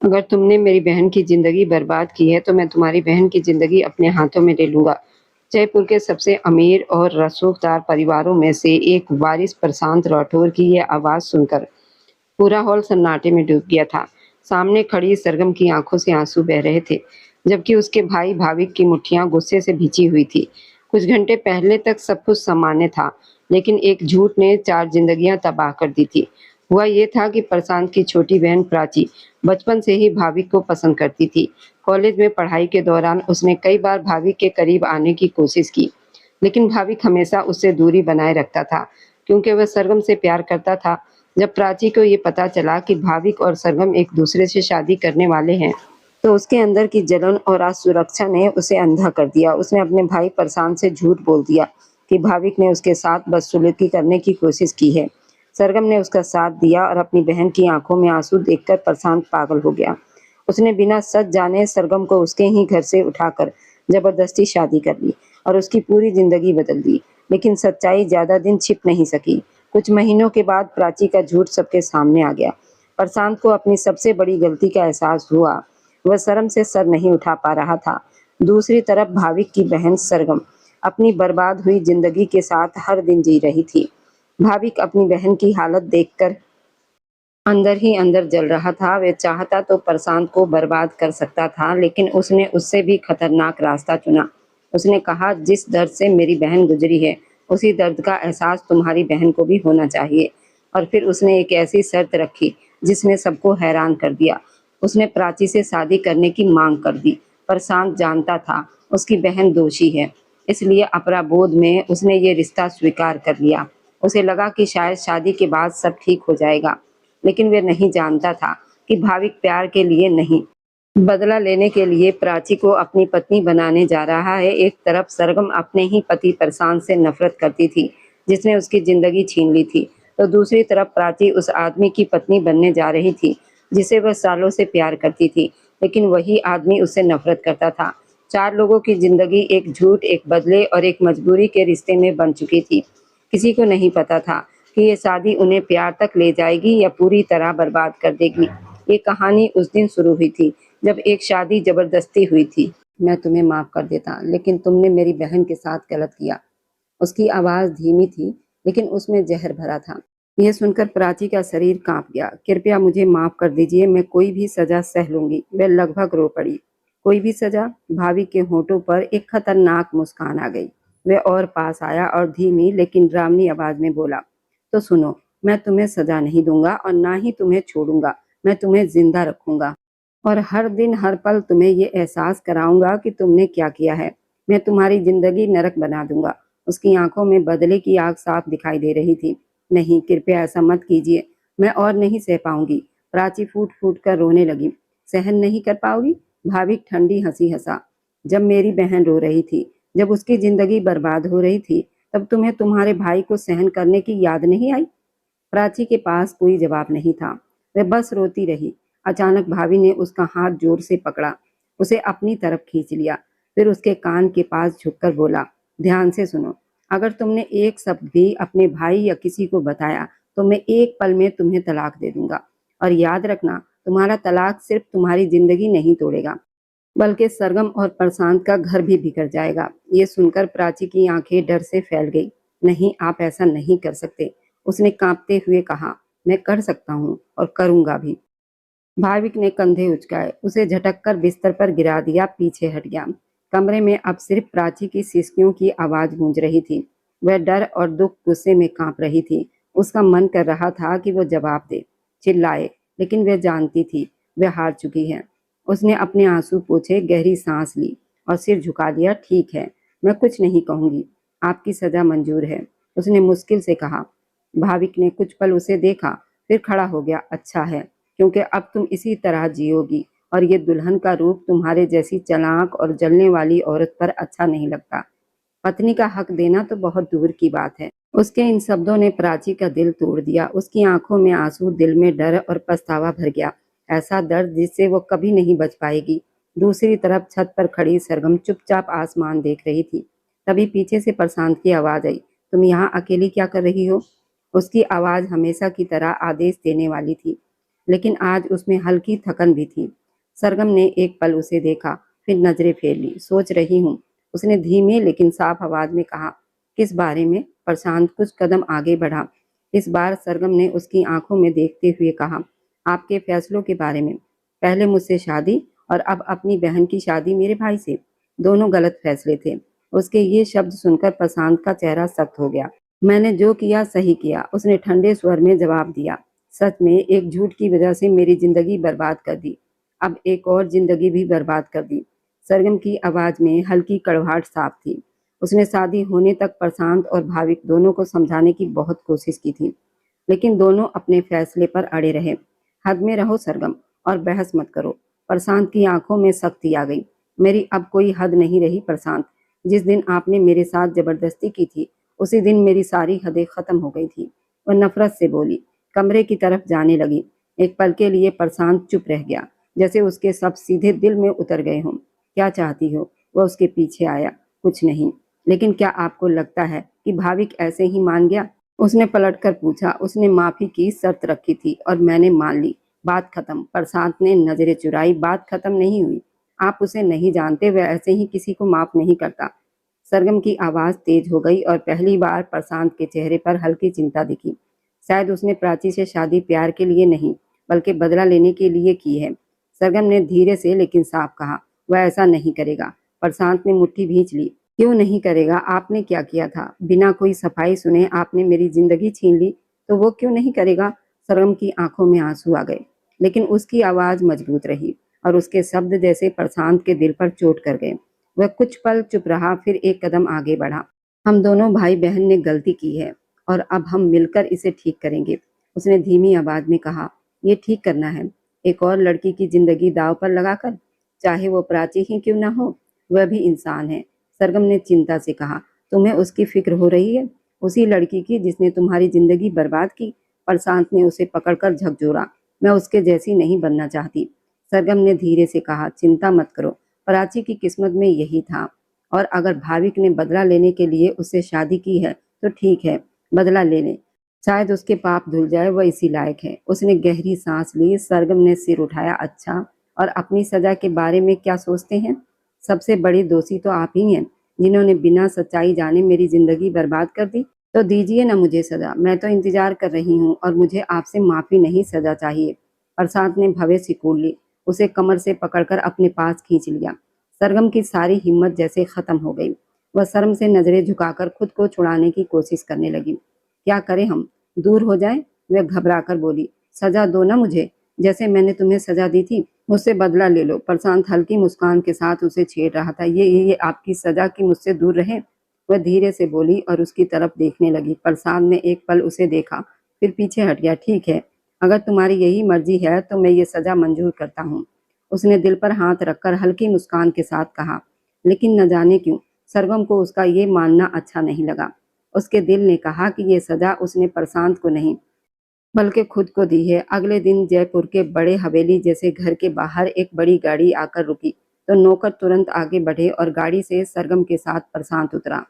अगर तुमने मेरी बहन की ज़िंदगी बर्बाद की है, तो मैं तुम्हारी बहन की ज़िंदगी अपने हाथों में ले लूँगा। जयपुर के सबसे अमीर और रसूखदार परिवारों में से एक वारिस प्रशांत राठौर की यह आवाज़ सुनकर पूरा हॉल सन्नाटे में डूब गया था। सामने खड़ी सरगम की आंखों से आंसू बह रहे थे, जबकि उसके भाई भाविक की मुट्ठियां गुस्से से भिजी हुई थी। कुछ घंटे पहले तक सब कुछ सामान्य था, लेकिन एक झूठ ने 4 जिंदगियां तबाह कर दी थी। हुआ ये था कि प्रशांत की छोटी बहन प्राची बचपन से ही भाविक को पसंद करती थी। कॉलेज में पढ़ाई के दौरान उसने कई बार भाविक के करीब आने की कोशिश की, लेकिन भाविक हमेशा उससे दूरी बनाए रखता था, क्योंकि वह सरगम से प्यार करता था। जब प्राची को ये पता चला कि भाविक और सरगम एक दूसरे से शादी करने वाले हैं, तो उसके अंदर की जलन और असुरक्षा ने उसे अंधा कर दिया। उसने अपने भाई प्रशांत से झूठ बोल दिया कि भाविक ने उसके साथ बदसलूकी करने की कोशिश की है। सरगम ने उसका साथ दिया और अपनी बहन की आंखों में आंसू देखकर प्रशांत पागल हो गया। उसने बिना सच जाने सरगम को उसके ही घर से उठाकर जबरदस्ती शादी कर ली और उसकी पूरी जिंदगी बदल दी। लेकिन सच्चाई ज्यादा दिन छिप नहीं सकी। कुछ महीनों के बाद प्राची का झूठ सबके सामने आ गया। प्रशांत को अपनी सबसे बड़ी गलती का एहसास हुआ। वह शर्म से सर नहीं उठा पा रहा था। दूसरी तरफ भाविक की बहन सरगम अपनी बर्बाद हुई जिंदगी के साथ हर दिन जी रही थी। भाविक अपनी बहन की हालत देखकर अंदर ही अंदर जल रहा था। वह चाहता तो प्रशांत को बर्बाद कर सकता था, लेकिन उसने उससे भी खतरनाक रास्ता चुना। उसने कहा, जिस दर्द से मेरी बहन गुजरी है, उसी दर्द का एहसास तुम्हारी बहन को भी होना चाहिए। और फिर उसने एक ऐसी शर्त रखी जिसने सबको हैरान कर दिया। उसने प्राची से शादी करने की मांग कर दी। प्रशांत जानता था उसकी बहन दोषी है, इसलिए अपराबोध में उसने ये रिश्ता स्वीकार कर लिया। उसे लगा कि शायद शादी के बाद सब ठीक हो जाएगा, लेकिन वह नहीं जानता था कि भाविक प्यार के लिए नहीं, बदला लेने के लिए प्राची को अपनी पत्नी बनाने जा रहा है। एक तरफ सरगम अपने ही पति प्रशांत से नफरत करती थी, जिसने उसकी जिंदगी छीन ली थी, तो दूसरी तरफ प्राची उस आदमी की पत्नी बनने जा रही थी जिसे वह सालों से प्यार करती थी, लेकिन वही आदमी उससे नफरत करता था। 4 लोगों की जिंदगी एक झूठ, एक बदले और एक मजबूरी के रिश्ते में बन चुकी थी। किसी को नहीं पता था कि ये शादी उन्हें प्यार तक ले जाएगी या पूरी तरह बर्बाद कर देगी। ये कहानी उस दिन शुरू हुई थी जब एक शादी जबरदस्ती हुई थी। मैं तुम्हें माफ कर देता, लेकिन तुमने मेरी बहन के साथ गलत किया। उसकी आवाज धीमी थी, लेकिन उसमें जहर भरा था। यह सुनकर प्राची का शरीर कांप गया। कृपया मुझे माफ कर दीजिए, मैं कोई भी सजा सह लूंगी। वह लगभग रो पड़ी। कोई भी सजा? भाभी के होठों पर एक खतरनाक मुस्कान आ गई। वह और पास आया और धीमी लेकिन डरावनी आवाज में बोला, तो सुनो, मैं तुम्हें सजा नहीं दूंगा और ना ही तुम्हें छोड़ूंगा। मैं तुम्हें जिंदा रखूंगा और हर दिन हर पल तुम्हें ये एहसास कराऊंगा कि तुमने क्या किया है। मैं तुम्हारी जिंदगी नरक बना दूंगा। उसकी आंखों में बदले की आग साफ दिखाई दे रही थी। नहीं, कृपया ऐसा मत कीजिए, मैं और नहीं सह पाऊंगी। प्राची फूट फूट कर रोने लगी। सहन नहीं कर पाओगी? भाविक ठंडी हंसी हंसा। जब मेरी बहन रो रही थी, जब उसकी जिंदगी बर्बाद हो रही थी, तब तुम्हें तुम्हारे भाई को सहन करने की याद नहीं आई? प्राची के पास कोई जवाब नहीं था। वह बस रोती रही। अचानक भाभी ने उसका हाथ जोर से पकड़ा, उसे अपनी तरफ खींच लिया। फिर उसके कान के पास झुककर बोला, ध्यान से सुनो, अगर तुमने एक शब्द भी अपने भाई या किसी को बताया, तो मैं एक पल में तुम्हें तलाक दे दूंगा। और याद रखना, तुम्हारा तलाक सिर्फ तुम्हारी जिंदगी नहीं तोड़ेगा, बल्कि सरगम और प्रशांत का घर भी बिखर जाएगा। ये सुनकर प्राची की आंखें डर से फैल गई। नहीं, आप ऐसा नहीं कर सकते, उसने कांपते हुए कहा। मैं कर सकता हूँ और करूंगा भी। भाविक ने कंधे उचकाए, उसे झटक कर बिस्तर पर गिरा दिया, पीछे हट गया। कमरे में अब सिर्फ प्राची की सिसकियों की आवाज गूंज रही थी। वह डर और दुख गुस्से में कांप रही थी। उसका मन कर रहा था कि वो जवाब दे, चिल्लाए, लेकिन वह जानती थी वह हार चुकी है। उसने अपने आंसू पोंछे, गहरी सांस ली और सिर झुका लिया। ठीक है, मैं कुछ नहीं कहूंगी, आपकी सजा मंजूर है, उसने मुश्किल से कहा। भाविक ने कुछ पल उसे देखा, फिर खड़ा हो गया। अच्छा है, क्योंकि अब तुम इसी तरह जियोगी और ये दुल्हन का रूप तुम्हारे जैसी चालाक और जलने वाली औरत पर अच्छा नहीं लगता। पत्नी का हक देना तो बहुत दूर की बात है। उसके इन शब्दों ने प्राची का दिल तोड़ दिया। उसकी आंखों में आंसू, दिल में डर और पछतावा भर गया। ऐसा दर्द जिससे वो कभी नहीं बच पाएगी। दूसरी तरफ छत पर खड़ी सरगम चुपचाप आसमान देख रही थी। तभी पीछे से प्रशांत की आवाज आई, तुम यहाँ अकेली क्या कर रही हो? उसकी आवाज हमेशा की तरह आदेश देने वाली थी। लेकिन आज उसमें हल्की थकन भी थी। सरगम ने एक पल उसे देखा, फिर नजरें फेर ली। सोच रही हूँ, उसने धीमे लेकिन साफ आवाज में कहा। किस बारे में? प्रशांत कुछ कदम आगे बढ़ा। इस बार सरगम ने उसकी आंखों में देखते हुए कहा, आपके फैसलों के बारे में। पहले मुझसे शादी और अब अपनी बहन की शादी मेरे भाई से। दोनों गलत फैसले थे। उसके ये शब्द सुनकर प्रशांत का चेहरा सख्त हो गया। मैंने जो किया सही किया, उसने ठंडे स्वर में जवाब दिया। सच में एक झूठ की वजह से मेरी जिंदगी बर्बाद कर दी, अब एक और जिंदगी भी बर्बाद कर दी। सरगम की आवाज में हल्की कड़वाहट साफ थी। उसने शादी होने तक प्रशांत और भाविक दोनों को समझाने की बहुत कोशिश की थी, लेकिन दोनों अपने फैसले पर अड़े रहे। हद में रहो सरगम, और बहस मत करो। प्रशांत की आंखों में सख्ती आ गई। मेरी अब कोई हद नहीं रही प्रशांत। जिस दिन आपने मेरे साथ जबरदस्ती की थी, उसी दिन मेरी सारी हदें खत्म हो गई थी। वह नफरत से बोली, कमरे की तरफ जाने लगी। एक पल के लिए प्रशांत चुप रह गया, जैसे उसके सब सीधे दिल में उतर गए हों। क्या चाहती हो? वह उसके पीछे आया। कुछ नहीं, लेकिन क्या आपको लगता है कि भाविक ऐसे ही मान गया? उसने पलटकर पूछा। उसने माफी की शर्त रखी थी और मैंने मान ली। बात खत्म। प्रशांत ने नजरें चुराई। बात खत्म नहीं हुई। आप उसे नहीं जानते, वह ऐसे ही किसी को माफ नहीं करता। सरगम की आवाज तेज हो गई और पहली बार प्रशांत के चेहरे पर हल्की चिंता दिखी। शायद उसने प्राची से शादी प्यार के लिए नहीं, बल्कि बदला लेने के लिए की है। सरगम ने धीरे से लेकिन साफ कहा, वह ऐसा नहीं करेगा। प्रशांत ने मुट्ठी भींच ली। क्यों नहीं करेगा? आपने क्या किया था? बिना कोई सफाई सुने आपने मेरी जिंदगी छीन ली, तो वो क्यों नहीं करेगा? सरगम की आंखों में आंसू आ गए, लेकिन उसकी आवाज मजबूत रही और उसके शब्द जैसे प्रशांत के दिल पर चोट कर गए। वह कुछ पल चुप रहा, फिर एक कदम आगे बढ़ा। हम दोनों भाई बहन ने गलती की है और अब हम मिलकर इसे ठीक करेंगे। उसने धीमी आवाज में कहा, ये ठीक करना है एक और लड़की की जिंदगी दांव पर लगाकर? चाहे वो प्राची ही क्यों ना हो, वह भी इंसान है। सरगम ने चिंता से कहा, तुम्हें उसकी फिक्र हो रही है? उसी लड़की की जिसने तुम्हारी जिंदगी बर्बाद की? प्रशांत ने उसे पकड़कर झकझोरा। मैं उसके जैसी नहीं बनना चाहती। सरगम ने धीरे से कहा, चिंता मत करो, प्राची की किस्मत में यही था। और अगर भाविक ने बदला लेने के लिए उससे शादी की है, तो ठीक है, बदला ले ले। शायद उसके पाप धुल जाए, वह इसी लायक है। उसने गहरी सांस ली। सरगम ने सिर उठाया। अच्छा, और अपनी सजा के बारे में क्या सोचते हैं? सबसे बड़ी दोषी तो आप ही हैं, जिन्होंने बिना सच्चाई जाने मेरी जिंदगी बर्बाद कर दी। तो दीजिए ना मुझे सजा। मैं तो इंतजार कर रही हूँ और मुझे आपसे माफी नहीं, सजा चाहिए। प्रशांत ने भवे सिकोड़ ली। उसे कमर से पकड़कर अपने पास खींच लिया। सरगम की सारी हिम्मत जैसे खत्म हो गई। वह शर्म से नजरें झुकाकर खुद को छुड़ाने की कोशिश करने लगी। क्या करें हम? दूर हो जाएं? वह घबराकर बोली। सजा दो ना मुझे, जैसे मैंने तुम्हें सजा दी थी। मुझसे बदला ले लो। प्रशांत हल्की मुस्कान के साथ उसे छेड़ रहा था। ये आपकी सजा कि मुझसे दूर रहे? वह धीरे से बोली और उसकी तरफ देखने लगी। प्रशांत ने एक पल उसे देखा, फिर पीछे हट गया। ठीक है, अगर तुम्हारी यही मर्जी है तो मैं ये सजा मंजूर करता हूँ। उसने दिल पर हाथ रखकर हल्की मुस्कान के साथ कहा। लेकिन न जाने क्यों सरगम को उसका ये मानना अच्छा नहीं लगा। उसके दिल ने कहा कि ये सजा उसने प्रशांत को नहीं, बल्कि खुद को दी है। अगले दिन जयपुर के बड़े हवेली जैसे घर के बाहर एक बड़ी गाड़ी आकर रुकी, तो नौकर तुरंत आगे बढ़े और गाड़ी से सरगम के साथ प्रशांत उतरा।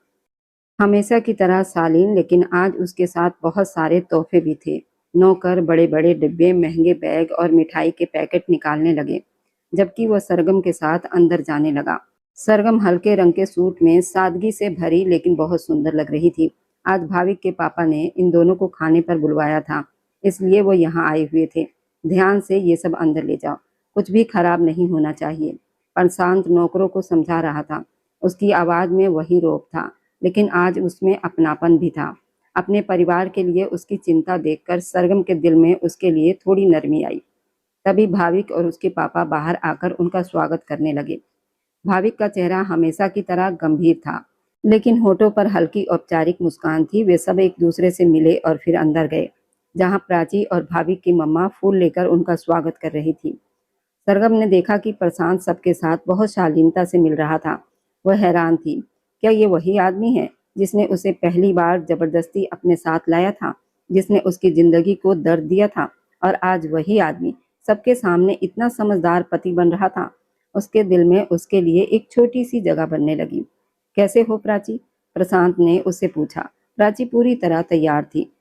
हमेशा की तरह शालीन, लेकिन आज उसके साथ बहुत सारे तोहफे भी थे। नौकर बड़े बड़े डिब्बे, महंगे बैग और मिठाई के पैकेट निकालने लगे, जबकि वह सरगम के साथ अंदर जाने लगा। सरगम हल्के रंग के सूट में सादगी से भरी लेकिन बहुत सुंदर लग रही थी। आज भाविक के पापा ने इन दोनों को खाने पर बुलवाया था, इसलिए वो यहाँ आए हुए थे। ध्यान से ये सब अंदर ले जाओ, कुछ भी खराब नहीं होना चाहिए। प्रशांत नौकरों को समझा रहा था। उसकी आवाज में वही रोब था, लेकिन आज उसमें अपनापन भी था। अपने परिवार के लिए उसकी चिंता देखकर सरगम के दिल में उसके लिए थोड़ी नरमी आई। तभी भाविक और उसके पापा बाहर आकर उनका स्वागत करने लगे। भाविक का चेहरा हमेशा की तरह गंभीर था, लेकिन होठों पर हल्की औपचारिक मुस्कान थी। वे सब एक दूसरे से मिले और फिर अंदर गए, जहां प्राची और भाविक की मम्मा फूल लेकर उनका स्वागत कर रही थी। सरगम ने देखा कि प्रशांत सबके साथ बहुत शालीनता से मिल रहा था। वह हैरान थी। क्या ये वही आदमी है जिसने उसे पहली बार जबरदस्ती अपने साथ लाया था, जिसने उसकी जिंदगी को दर्द दिया था? और आज वही आदमी सबके सामने इतना समझदार पति बन रहा था। उसके दिल में उसके लिए एक छोटी सी जगह बनने लगी। कैसे हो प्राची? प्रशांत ने उससे पूछा। प्राची पूरी तरह तैयार थी।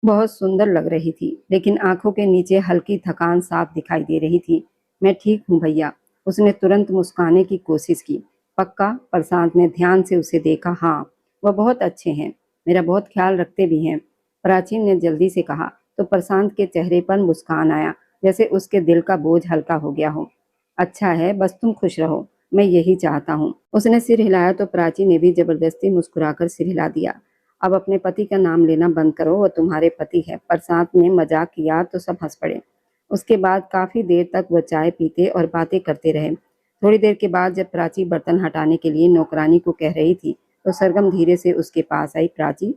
बहुत सुंदर लग रही थी, लेकिन आंखों के नीचे हल्की थकान साफ दिखाई दे रही थी। मैं ठीक हूँ भैया। उसने तुरंत मुस्कुराने की कोशिश की। पक्का? प्रशांत ने ध्यान से उसे देखा। हाँ, वह बहुत अच्छे हैं, मेरा बहुत ख्याल रखते भी हैं, प्राचीन ने जल्दी से कहा। तो प्रशांत के चेहरे पर मुस्कान आया, जैसे उसके दिल का बोझ हल्का हो गया हो। अच्छा है, बस तुम खुश रहो, मैं यही चाहता हूँ। उसने सिर हिलाया तो प्राची ने भी जबरदस्ती मुस्कुराकर सिर हिला दिया। अब अपने पति का नाम लेना बंद करो, वो तुम्हारे पति है। प्रशांत ने मजाक किया तो सब हंस पड़े। उसके बाद काफी देर तक वह चाय पीते और बातें करते रहे। थोड़ी देर के बाद जब प्राची बर्तन हटाने के लिए नौकरानी को कह रही थी तो सरगम धीरे से उसके पास आई। प्राची,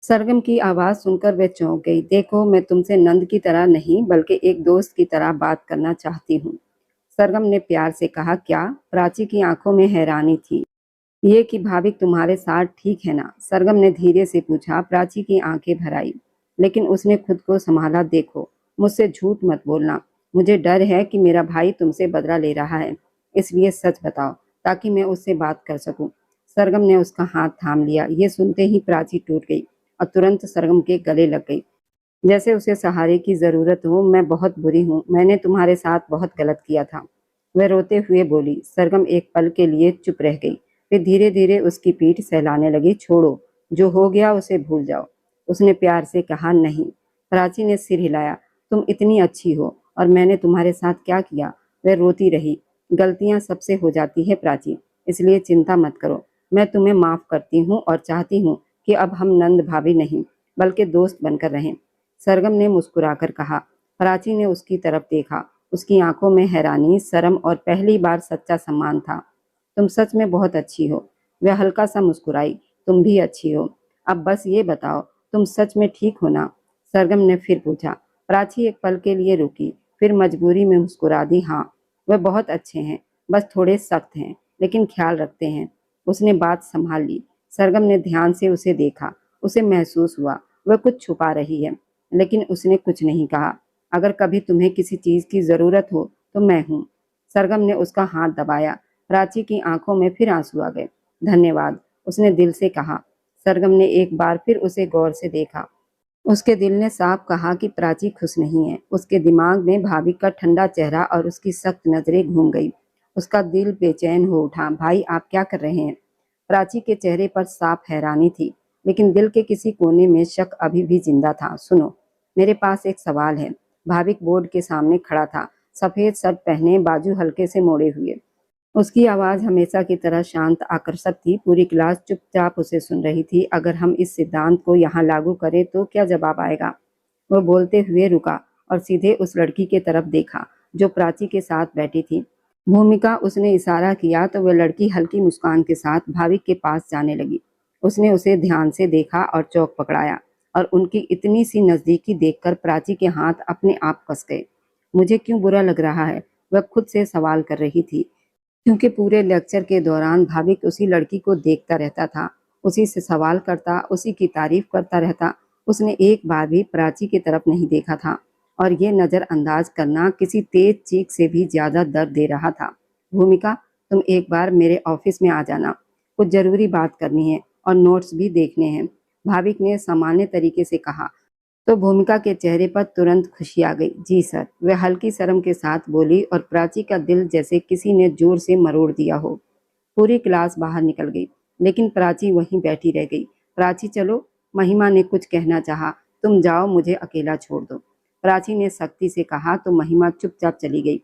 सरगम की आवाज सुनकर वह चौंक गई। देखो, मैं तुमसे नंद की तरह नहीं बल्कि एक दोस्त की तरह बात करना चाहती हूँ, सरगम ने प्यार से कहा। क्या? प्राची की आंखों में हैरानी थी। ये कि भाभी तुम्हारे साथ ठीक है ना? सरगम ने धीरे से पूछा। प्राची की आंखें भर आई, लेकिन उसने खुद को संभाला। देखो, मुझसे झूठ मत बोलना, मुझे डर है कि मेरा भाई तुमसे बदला ले रहा है, इसलिए सच बताओ ताकि मैं उससे बात कर सकूं। सरगम ने उसका हाथ थाम लिया। ये सुनते ही प्राची टूट गई और तुरंत सरगम के गले लग गई, जैसे उसे सहारे की जरूरत हो। मैं बहुत बुरी हूँ, मैंने तुम्हारे साथ बहुत गलत किया था, वह रोते हुए बोली। सरगम एक पल के लिए चुप रह गई, फिर धीरे धीरे उसकी पीठ सहलाने लगी। छोड़ो, जो हो गया उसे भूल जाओ, उसने प्यार से कहा। नहीं, प्राची ने सिर हिलाया। तुम इतनी अच्छी हो और मैंने तुम्हारे साथ क्या किया? वह रोती रही। गलतियां सबसे हो जाती है प्राची, इसलिए चिंता मत करो, मैं तुम्हें माफ करती हूँ और चाहती हूँ कि अब हम नंद भाभी नहीं बल्कि दोस्त बनकर रहें, सरगम ने मुस्कुराकर कहा। प्राची ने उसकी तरफ देखा। उसकी आंखों में हैरानी, शर्म और पहली बार सच्चा सम्मान था। तुम सच में बहुत अच्छी हो, वह हल्का सा मुस्कुराई। तुम भी अच्छी हो। अब बस ये बताओ, तुम सच में ठीक हो ना? सरगम ने फिर पूछा। प्राची एक पल के लिए रुकी, फिर मजबूरी में मुस्कुरा दी। हाँ, वह बहुत अच्छे हैं, बस थोड़े सख्त हैं, लेकिन ख्याल रखते हैं। उसने बात संभाल ली। सरगम ने ध्यान से उसे देखा। उसे महसूस हुआ वह कुछ छुपा रही है, लेकिन उसने कुछ नहीं कहा। अगर कभी तुम्हें किसी चीज की जरूरत हो तो मैं हूँ। सरगम ने उसका हाथ दबाया। प्राची की आंखों में फिर आंसू आ गए। धन्यवाद, उसने दिल से कहा। सरगम ने एक बार फिर उसे गौर से देखा। उसके दिल ने साफ कहा कि प्राची खुश नहीं है। उसके दिमाग में भाभी का ठंडा चेहरा और उसकी सख्त नजरें घूम गई। उसका दिल बेचैन हो उठा। भाई, आप क्या कर रहे हैं? प्राची के चेहरे पर साफ हैरानी थी, लेकिन दिल के किसी कोने में शक अभी भी जिंदा था। सुनो, मेरे पास एक सवाल है। भाविक बोर्ड के सामने खड़ा था, सफेद शर्ट पहने, बाजू हल्के से मोड़े हुए। उसकी आवाज हमेशा की तरह शांत आकर्षक थी। पूरी क्लास चुपचाप उसे सुन रही थी। अगर हम इस सिद्धांत को यहाँ लागू करें तो क्या जवाब आएगा? वह बोलते हुए रुका और सीधे उस लड़की के तरफ देखा जो प्राची के साथ बैठी थी। भूमिका, उसने इशारा किया तो वह लड़की हल्की मुस्कान के साथ भाविक के पास जाने लगी। उसने उसे ध्यान से देखा और चौक पकड़ाया, और उनकी इतनी सी नजदीकी देखकर प्राची के हाथ अपने आप कस गए। मुझे क्यों बुरा लग रहा है? वह खुद से सवाल कर रही थी, क्योंकि पूरे लेक्चर के दौरान भाविक उसी लड़की को देखता रहता था, उसी से सवाल करता, उसी की तारीफ करता रहता। उसने एक बार भी प्राची की तरफ नहीं देखा था, और ये नजरअंदाज करना किसी तेज चीख से भी ज्यादा दर्द दे रहा था। भूमिका, तुम एक बार मेरे ऑफिस में आ जाना, कुछ जरूरी बात करनी है और नोट्स भी देखने हैं, भाविक ने सामान्य तरीके से कहा। तो भूमिका के चेहरे पर तुरंत खुशी आ गई। जी सर, वह हल्की शर्म के साथ बोली, और प्राची का दिल जैसे किसी ने जोर से मरोड़ दिया हो। पूरी क्लास बाहर निकल गई, लेकिन प्राची वहीं बैठी रह गई। प्राची, चलो, महिमा ने कुछ कहना चाहा। तुम जाओ, मुझे अकेला छोड़ दो, प्राची ने सख्ती से कहा। तो महिमा चुपचाप चली गई।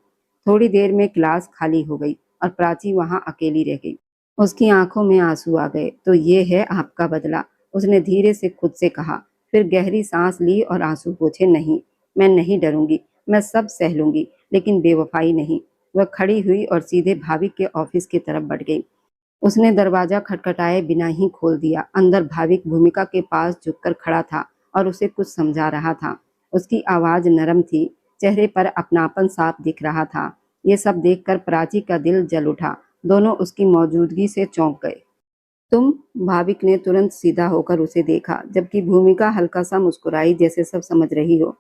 थोड़ी देर में क्लास खाली हो गई और प्राची वहां अकेली रह गई। उसकी आंखों में आंसू आ गए। तो ये है आपका बदला, उसने धीरे से खुद से कहा। फिर गहरी सांस ली और आंसू पोंछे। नहीं, मैं नहीं डरूंगी, मैं सब सह लूंगी, लेकिन बेवफाई नहीं। वह खड़ी हुई और सीधे भाविक के ऑफिस की तरफ बढ़ गई। उसने दरवाजा खटखटाए बिना ही खोल दिया। अंदर भाविक भूमिका के पास झुककर खड़ा था और उसे कुछ समझा रहा था। उसकी आवाज नरम थी, चेहरे पर अपनापन साफ दिख रहा था। ये सब देखकर प्राची का दिल जल उठा। दोनों उसकी मौजूदगी से चौंक गए। तुम? भाविक ने तुरंत सीधा होकर उसे देखा, जबकि भूमिका हल्का सा मुस्कुराई, जैसे सब समझ रही हो।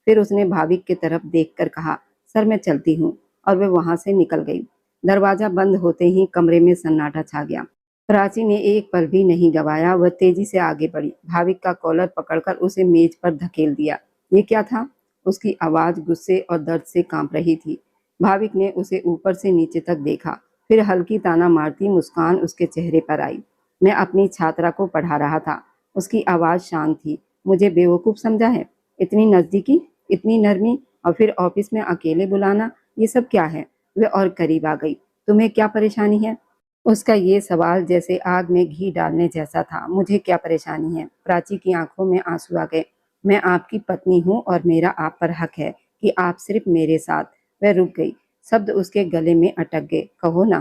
फिर उसने भाविक की तरफ देखकर कहा, सर मैं चलती हूँ, और वह वहां से निकल गई। दरवाजा बंद होते ही कमरे में सन्नाटा छा गया। प्राची ने एक पल भी नहीं गवाया। वह तेजी से आगे बढ़ी, भाविक का कॉलर पकड़कर उसे मेज पर धकेल दिया। ये क्या था? उसकी आवाज गुस्से और दर्द से कांप रही थी। भाविक ने उसे ऊपर से नीचे तक देखा, फिर हल्की ताना मारती मुस्कान उसके चेहरे पर आई। मैं अपनी छात्रा को पढ़ा रहा था। उसकी आवाज शांत थी। मुझे बेवकूफ समझा है? इतनी नजदीकी, इतनी नरमी, और फिर ऑफिस में अकेले बुलाना, ये सब क्या है? वह और करीब आ गई। तुम्हें क्या परेशानी है? उसका ये सवाल जैसे आग में घी डालने जैसा था। मुझे क्या परेशानी है? प्राची की आंखों में आंसू आ गए। मैं आपकी पत्नी हूँ और मेरा आप पर हक है कि आप सिर्फ मेरे साथ। वह रुक गई। शब्द उसके गले में अटक गए। कहो ना।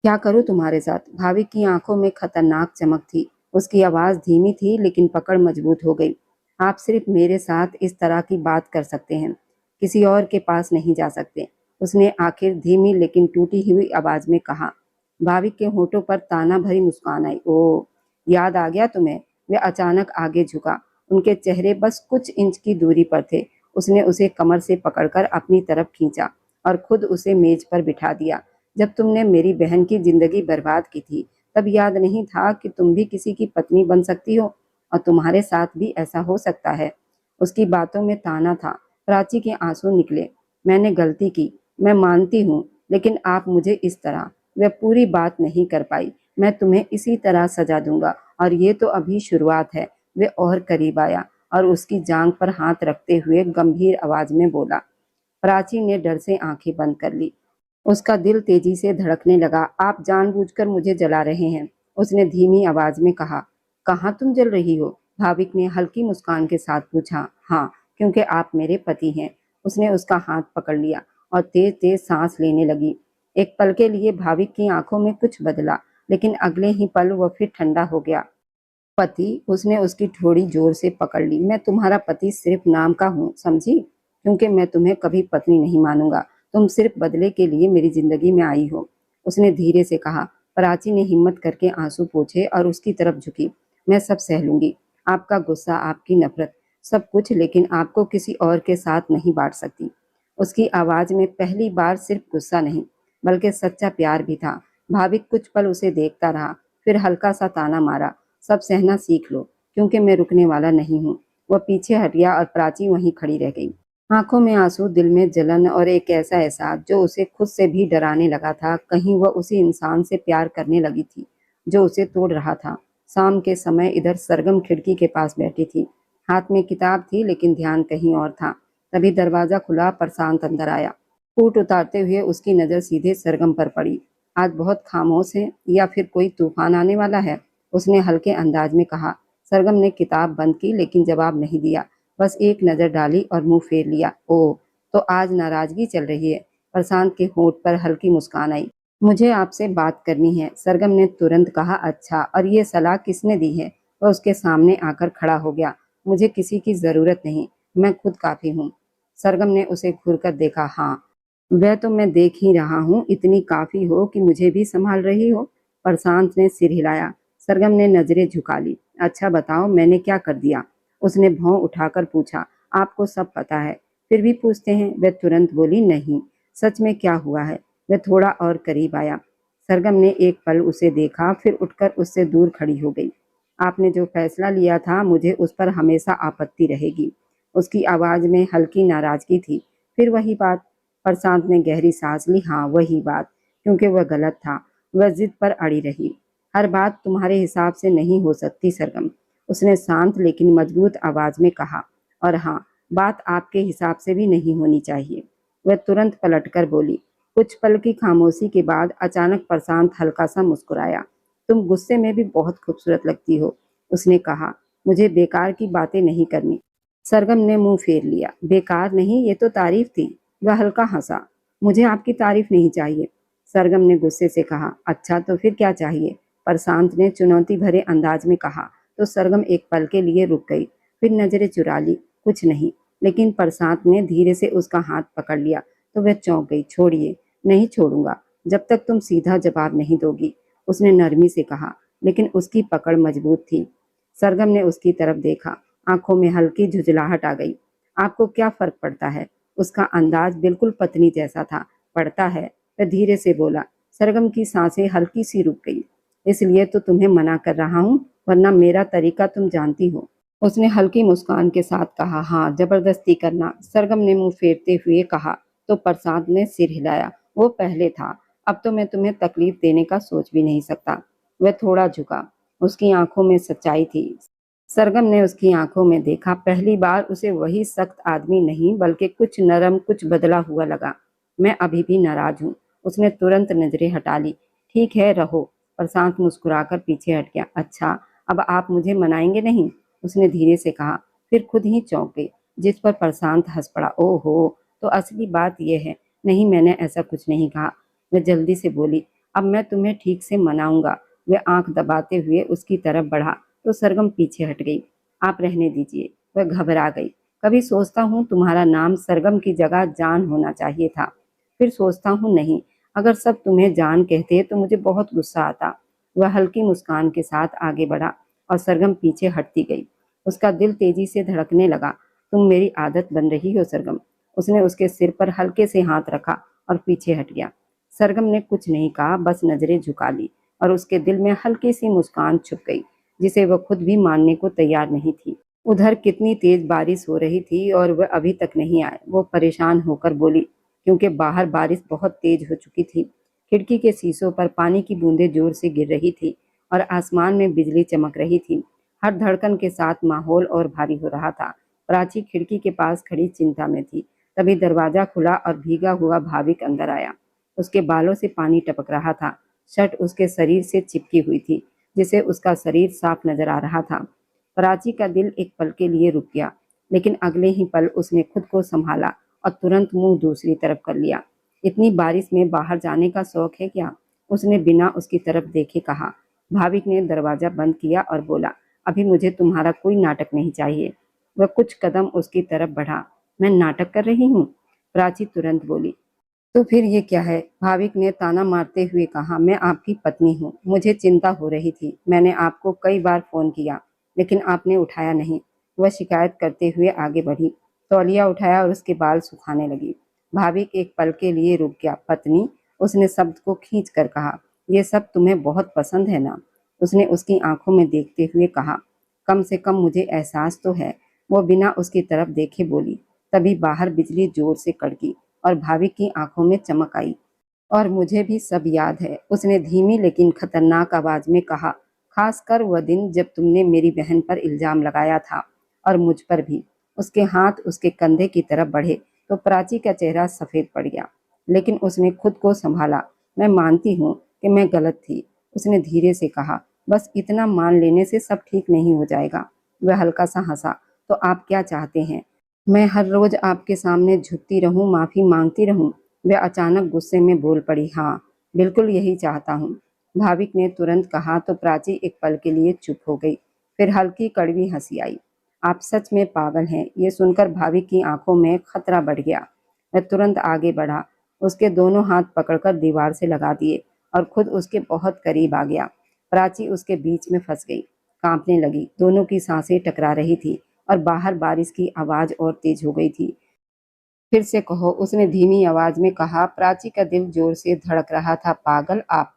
क्या करूँ तुम्हारे साथ? भाविक की आंखों में खतरनाक चमक थी। उसकी आवाज धीमी थी लेकिन पकड़ मजबूत हो गई। आप सिर्फ मेरे साथ इस तरह की बात कर सकते हैं, किसी और के पास नहीं जा सकते। उसने आखिर धीमी लेकिन टूटी हुई आवाज में कहा। भाविक के होठों पर ताना भरी मुस्कान आई। ओ, याद आ गया तुम्हें? वह अचानक आगे झुका। उनके चेहरे बस कुछ इंच की दूरी पर थे। उसने उसे कमर से पकड़कर अपनी तरफ खींचा और खुद उसे मेज पर बिठा दिया। जब तुमने मेरी बहन की जिंदगी बर्बाद की थी, तब याद नहीं था कि तुम भी किसी की पत्नी बन सकती हो और तुम्हारे साथ भी ऐसा हो सकता है। उसकी बातों में ताना था। प्राची के आंसू निकले। मैंने गलती की, मैं मानती हूँ, लेकिन आप मुझे इस तरह। वह पूरी बात नहीं कर पाई। मैं तुम्हें इसी तरह सजा दूंगा और ये तो अभी शुरुआत है। वे और करीब आया और उसकी जांघ पर हाथ रखते हुए गंभीर आवाज में बोला। प्राची ने डर से आंखें बंद कर ली। उसका दिल तेजी से धड़कने लगा। आप जानबूझकर मुझे जला रहे हैं, उसने धीमी आवाज में कहा। कहाँ तुम जल रही हो? भाविक ने हल्की मुस्कान के साथ पूछा। हाँ, क्योंकि आप मेरे पति हैं। उसने उसका हाथ पकड़ लिया और तेज तेज सांस लेने लगी। एक पल के लिए भाविक की आंखों में कुछ बदला, लेकिन अगले ही पल वह फिर ठंडा हो गया। पति? उसने उसकी ठोड़ी जोर से पकड़ ली। मैं तुम्हारा पति सिर्फ नाम का हूँ, समझी? क्योंकि मैं तुम्हें कभी पत्नी नहीं मानूंगा। तुम सिर्फ बदले के लिए मेरी जिंदगी में आई हो, उसने धीरे से कहा। प्राची ने हिम्मत करके आंसू पोंछे और उसकी तरफ झुकी। मैं सब सह लूंगी, आपका गुस्सा, आपकी नफरत, सब कुछ, लेकिन आपको किसी और के साथ नहीं बांट सकती। उसकी आवाज में पहली बार सिर्फ गुस्सा नहीं, बल्कि सच्चा प्यार भी था। भाविक कुछ पल उसे देखता रहा, फिर हल्का सा ताना मारा। सब सहना सीख लो, क्योंकि मैं रुकने वाला नहीं हूँ। वह पीछे हट गया और प्राची वहीं खड़ी रह गई, आंखों में आंसू, दिल में जलन और एक ऐसा एहसास जो उसे खुद से भी डराने लगा था। कहीं वह उसी इंसान से प्यार करने लगी थी जो उसे तोड़ रहा था। शाम के समय इधर सरगम खिड़की के पास बैठी थी। हाथ में किताब थी लेकिन ध्यान कहीं और था। तभी दरवाजा खुला, प्रशांत अंदर आया। फूट उतारते हुए उसकी नजर सीधे सरगम पर पड़ी। आज बहुत खामोश है, या फिर कोई तूफान आने वाला है? उसने हल्के अंदाज में कहा। सरगम ने किताब बंद की लेकिन जवाब नहीं दिया, बस एक नजर डाली और मुंह फेर लिया। ओह, तो आज नाराजगी चल रही है? प्रशांत के होंठ पर हल्की मुस्कान आई। मुझे आपसे बात करनी है, सरगम ने तुरंत कहा। अच्छा, और ये सलाह किसने दी है? वह उसके सामने आकर खड़ा हो गया। मुझे किसी की जरूरत नहीं, मैं खुद काफी हूँ। सरगम ने उसे घूरकर देखा। हाँ, वह तो मैं देख ही रहा हूँ, इतनी काफी हो कि मुझे भी संभाल रही हो। प्रशांत ने सिर हिलाया। सरगम ने नजरें झुका ली। अच्छा बताओ, मैंने क्या कर दिया? उसने भौं उठाकर पूछा। आपको सब पता है, फिर भी पूछते हैं? वह तुरंत बोली। नहीं, सच में क्या हुआ है? वह थोड़ा और करीब आया। सरगम ने एक पल उसे देखा, फिर उठकर उससे दूर खड़ी हो गई। आपने जो फैसला लिया था, मुझे उस पर हमेशा आपत्ति रहेगी। उसकी आवाज में हल्की नाराजगी थी। फिर वही बात? प्रशांत ने गहरी सांस ली। हाँ, वही बात, क्योंकि वह गलत था। वह जिद पर अड़ी रही। हर बात तुम्हारे हिसाब से नहीं हो सकती सरगम, उसने शांत लेकिन मजबूत आवाज में कहा। और हाँ, बात आपके हिसाब से भी नहीं होनी चाहिए। वह तुरंत पलटकर बोली। कुछ पल की खामोशी के बाद अचानक प्रशांत हल्का सा मुस्कुराया। तुम गुस्से में भी बहुत खूबसूरत लगती हो, उसने कहा। मुझे बेकार की बातें नहीं करनी। सरगम ने मुंह फेर लिया। बेकार नहीं, ये तो तारीफ थी। वह हल्का हंसा। मुझे आपकी तारीफ नहीं चाहिए, सरगम ने गुस्से से कहा। अच्छा, तो फिर क्या चाहिए? प्रशांत ने चुनौती भरे अंदाज में कहा। तो सरगम एक पल के लिए रुक गई, फिर नजरें चुरा ली। कुछ नहीं, लेकिन प्रशांत ने धीरे से उसका हाथ पकड़ लिया तो वह चौंक गई। छोड़िए। नहीं छोड़ूंगा, जब तक तुम सीधा जवाब नहीं दोगी, उसने नरमी से कहा, लेकिन उसकी पकड़ मजबूत थी। सरगम ने उसकी तरफ देखा। आंखों में हल्की झुंझलाहट आ गई। आपको क्या फर्क पड़ता है? उसका अंदाज बिल्कुल पत्नी जैसा था। पड़ता है, वह धीरे से बोला। सरगम की सांसें हल्की सी रुक गई। इसलिए तो तुम्हें मना कर रहा हूँ, वरना मेरा तरीका तुम जानती हो। उसने हल्की मुस्कान के साथ कहा, हाँ, जबरदस्ती करना। सरगम ने मुंह फेरते हुए कहा, तो प्रसाद ने सिर हिलाया। वो पहले था, अब तो मैं तुम्हें तकलीफ देने का सोच भी नहीं सकता। वह थोड़ा झुका, उसकी आंखों में सच्चाई थी। सरगम ने उसकी आंखों में देखा। पहली बार उसे वही सख्त आदमी नहीं, बल्कि कुछ नरम, कुछ बदला हुआ लगा। मैं अभी भी नाराज हूँ। उसने तुरंत नजरें हटा ली। ठीक है, रहो। प्रशांत मुस्कुराकर पीछे हट गया। अच्छा, अब आप मुझे मनाएंगे नहीं? उसने धीरे से कहा, फिर खुद ही चौंक गई, जिस पर प्रशांत हंस पड़ा। ओहो, तो असली बात यह है। नहीं, मैंने ऐसा कुछ नहीं कहा। मैं जल्दी से बोली, अब मैं तुम्हें ठीक से मनाऊंगा। वह आंख दबाते हुए उसकी तरफ बढ़ा, तो सरगम पीछे हट गई। आप रहने दीजिए। वह घबरा गई। कभी सोचता हूँ तुम्हारा नाम सरगम की जगह जान होना चाहिए था। फिर सोचता हूँ नहीं, अगर सब तुम्हें जान कहते तो मुझे बहुत गुस्सा आता। वह हल्की मुस्कान के साथ आगे बढ़ा और सरगम पीछे हटती गई। उसका दिल तेजी से धड़कने लगा। तुम मेरी आदत बन रही हो सरगम। उसने उसके सिर पर हल्के से हाथ रखा और पीछे हट गया। सरगम ने कुछ नहीं कहा, बस नजरें झुका ली और उसके दिल में हल्की सी मुस्कान छुप गई, जिसे वह खुद भी मानने को तैयार नहीं थी। उधर कितनी तेज बारिश हो रही थी और वह अभी तक नहीं आए। वो परेशान होकर बोली, क्योंकि बाहर बारिश बहुत तेज हो चुकी थी। खिड़की के शीशों पर पानी की बूंदें जोर से गिर रही थी और आसमान में बिजली चमक रही थी। हर धड़कन के साथ माहौल और भारी हो रहा था। प्राची खिड़की के पास खड़ी चिंता में थी। तभी दरवाजा खुला और भीगा हुआ भाविक अंदर आया। उसके बालों से पानी टपक रहा था। शर्ट उसके शरीर से चिपकी हुई थी, जिसे उसका शरीर साफ नजर आ रहा था। प्राची का दिल एक पल के लिए रुक गया, लेकिन अगले ही पल उसने खुद को संभाला और तुरंत मुंह दूसरी तरफ कर लिया। इतनी बारिश में बाहर जाने का शौक है क्या? उसने बिना उसकी तरफ देखे कहा। भाविक ने दरवाजा बंद किया और बोला, अभी मुझे तुम्हारा कोई नाटक नहीं चाहिए। वह कुछ कदम उसकी तरफ बढ़ा। मैं नाटक कर रही हूँ? प्राची तुरंत बोली। तो फिर ये क्या है? भाविक ने ताना मारते हुए कहा, मैं आपकी पत्नी हूँ। मुझे चिंता हो रही थी। मैंने आपको कई बार फोन किया, लेकिन आपने उठाया नहीं। वह शिकायत करते हुए आगे बढ़ी, तौलिया उठाया और उसके बाल सुखाने लगी। भाविक एक पल के लिए रुक गया। पत्नी? उसने शब्द को खींच कर कहा, ये सब तुम्हें बहुत पसंद है ना? उसने उसकी आंखों में देखते हुए कहा, कम से कम मुझे एहसास तो है। वो बिना उसकी तरफ देखे बोली। तभी बाहर बिजली जोर से कड़की और भाविक की आंखों में चमक आई। और मुझे भी सब याद है, उसने धीमी लेकिन खतरनाक आवाज में कहा, खासकर वह दिन जब तुमने मेरी बहन पर इल्जाम लगाया था, और मुझ पर भी। उसके हाथ उसके कंधे की तरफ बढ़े तो प्राची का चेहरा सफेद पड़ गया, लेकिन उसने खुद को संभाला। मैं मानती हूँ कि मैं गलत थी, उसने धीरे से कहा। बस इतना मान लेने से सब ठीक नहीं हो जाएगा। वह हल्का सा हंसा। तो आप क्या चाहते हैं? मैं हर रोज आपके सामने झुकती रहूं, माफी मांगती रहूं? वह अचानक गुस्से में बोल पड़ी। हाँ, बिल्कुल यही चाहता हूँ, भाविक ने तुरंत कहा। तो प्राची एक पल के लिए चुप हो गई, फिर हल्की कड़वी हंसी आई। आप सच में पागल हैं। ये सुनकर भाविक की आंखों में खतरा बढ़ गया। वह तुरंत आगे बढ़ा, उसके दोनों हाथ पकड़कर दीवार से लगा दिए और खुद उसके बहुत करीब आ गया। प्राची उसके बीच में फंस गई, कांपने लगी। दोनों की सांसें टकरा रही थी और बाहर बारिश की आवाज और तेज हो गई थी। फिर से कहो, उसने धीमी आवाज में कहा। प्राची का दिल जोर से धड़क रहा था। पागल आप?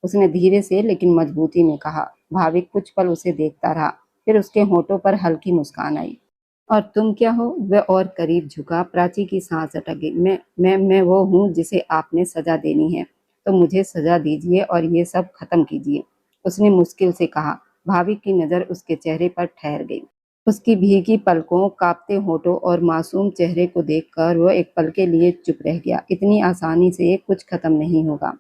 उसने धीरे से लेकिन मजबूती में कहा। भाविक कुछ पल उसे देखता रहा, फिर उसके होठों पर हल्की मुस्कान आई। और तुम क्या हो? वह और करीब झुका। प्राची की सांस अटक गई। मैं वो हूँ जिसे आपने सजा देनी है, तो मुझे सजा दीजिए और ये सब खत्म कीजिए, उसने मुश्किल से कहा। भाविक की नजर उसके चेहरे पर ठहर गई। उसकी भीगी पलकों, कांपते होठों और मासूम चेहरे को देखकर वह एक पल के लिए चुप रह गया। इतनी आसानी से कुछ खत्म नहीं होगा,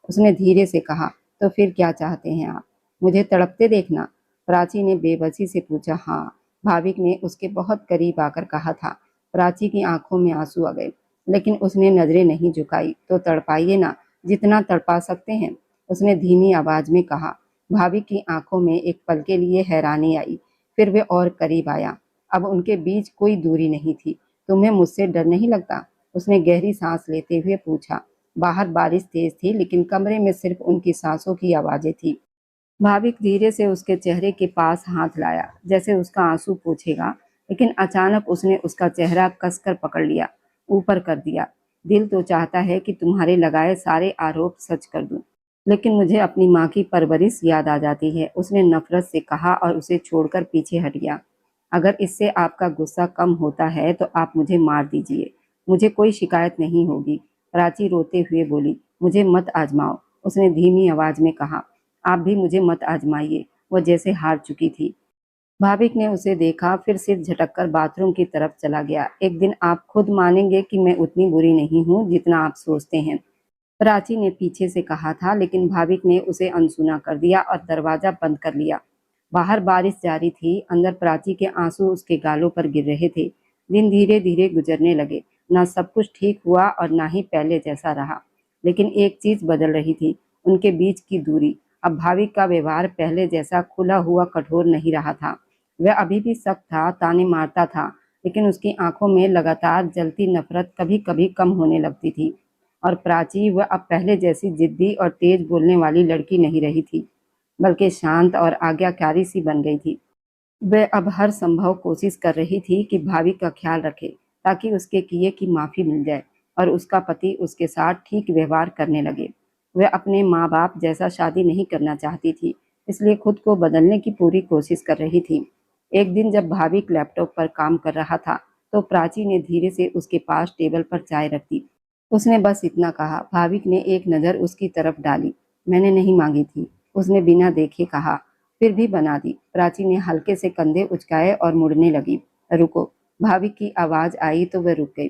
उसने धीरे से कहा। तो फिर क्या चाहते हैं आप? मुझे तड़पते देखना? प्राची ने बेबसी से पूछा। हाँ, भाविक ने उसके बहुत करीब आकर कहा था। प्राची की आंखों में आंसू आ गए, लेकिन उसने नजरें नहीं झुकाई। तो तड़पाइए ना, जितना तड़पा सकते हैं, उसने धीमी आवाज में कहा। भाविक की आंखों में एक पल के लिए हैरानी आई, फिर वे और करीब आया। अब उनके बीच कोई दूरी नहीं थी। तुम्हें मुझसे डर नहीं लगता? उसने गहरी सांस लेते हुए पूछा। बाहर बारिश तेज थी, लेकिन कमरे में सिर्फ उनकी सांसों की आवाजें थी। भाविक धीरे से उसके चेहरे के पास हाथ लाया, जैसे उसका आंसू पोंछेगा, लेकिन अचानक उसने उसका चेहरा कसकर पकड़ लिया, ऊपर कर दिया। दिल तो चाहता है कि तुम्हारे लगाए सारे आरोप सच कर दूं। लेकिन मुझे अपनी माँ की परवरिश याद आ जाती है, उसने नफरत से कहा और उसे छोड़कर पीछे हट गया। अगर इससे आपका गुस्सा कम होता है तो आप मुझे मार दीजिए, मुझे कोई शिकायत नहीं होगी। प्राची रोते हुए बोली, मुझे मत आजमाओ, उसने धीमी आवाज में कहा। आप भी मुझे मत आजमाइए, वह जैसे हार चुकी थी। भाविक ने उसे देखा, फिर सिर झटककर बाथरूम की तरफ चला गया। एक दिन आप खुद मानेंगे कि मैं उतनी बुरी नहीं हूँ जितना आप सोचते हैं, प्राची ने पीछे से कहा था, लेकिन भाविक ने उसे अनसुना कर दिया और दरवाजा बंद कर लिया। बाहर बारिश जारी थी, अंदर प्राची के आंसू उसके गालों पर गिर रहे थे। दिन धीरे धीरे गुजरने लगे, ना सब कुछ ठीक हुआ और ना ही पहले जैसा रहा। लेकिन एक चीज बदल रही थी, उनके बीच की दूरी। अब भाविक का व्यवहार पहले जैसा खुला हुआ कठोर नहीं रहा था। वह अभी भी सख्त था, ताने मारता था, लेकिन उसकी आंखों में लगातार जलती नफरत कभी कभी कम होने लगती थी। और प्राची वह अब पहले जैसी जिद्दी और तेज बोलने वाली लड़की नहीं रही थी, बल्कि शांत और आज्ञाकारी सी बन गई थी। वह अब हर संभव कोशिश कर रही थी कि भाभी का ख्याल रखे, ताकि उसके किए की माफी मिल जाए और उसका पति उसके साथ ठीक व्यवहार करने लगे। वह अपने माँ बाप जैसा शादी नहीं करना चाहती थी, इसलिए खुद को बदलने की पूरी कोशिश कर रही थी। एक दिन जब भाभी लैपटॉप पर काम कर रहा था, तो प्राची ने धीरे से उसके पास टेबल पर चाय रख दी। उसने बस इतना कहा। भाविक ने एक नज़र उसकी तरफ डाली। मैंने नहीं मांगी थी, उसने बिना देखे कहा। फिर भी बना दी। प्राची ने हल्के से कंधे उचकाए और मुड़ने लगी। रुको, भाविक की आवाज आई तो वह रुक गई।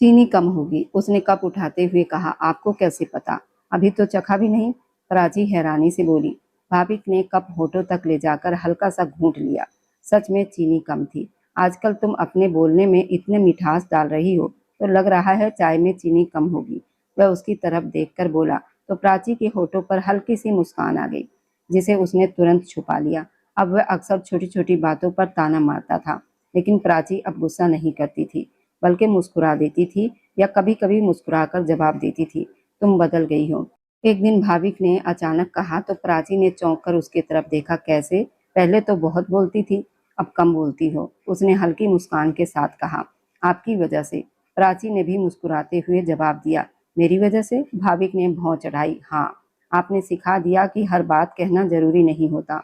चीनी कम होगी, उसने कप उठाते हुए कहा। आपको कैसे पता? अभी तो चखा भी नहीं, प्राची हैरानी से बोली। भाविक ने कप होठों तक ले जाकर हल्का सा घूंट लिया। सच में चीनी कम थी। आजकल तुम अपने बोलने में इतने मिठास डाल रही हो, तो लग रहा है चाय में चीनी कम होगी। वह उसकी तरफ देखकर बोला, तो प्राची के होठों पर हल्की सी मुस्कान आ गई, जिसे उसने तुरंत छुपा लिया। अब वह अक्सर छोटी छोटी बातों पर ताना मारता था, लेकिन प्राची अब गुस्सा नहीं करती थी, बल्कि मुस्कुरा देती थी, या कभी कभी मुस्कुराकर जवाब देती थी, तुम बदल गई हो। एक दिन भाविक ने अचानक कहा तो प्राची ने चौंक कर उसकी तरफ देखा। कैसे? पहले तो बहुत बोलती थी, अब कम बोलती हो, उसने हल्की मुस्कान के साथ कहा। आपकी वजह से, प्राची ने भी मुस्कुराते हुए जवाब दिया। मेरी वजह से? भाविक ने भौं चढ़ाई। हाँ, आपने सिखा दिया कि हर बात कहना जरूरी नहीं होता,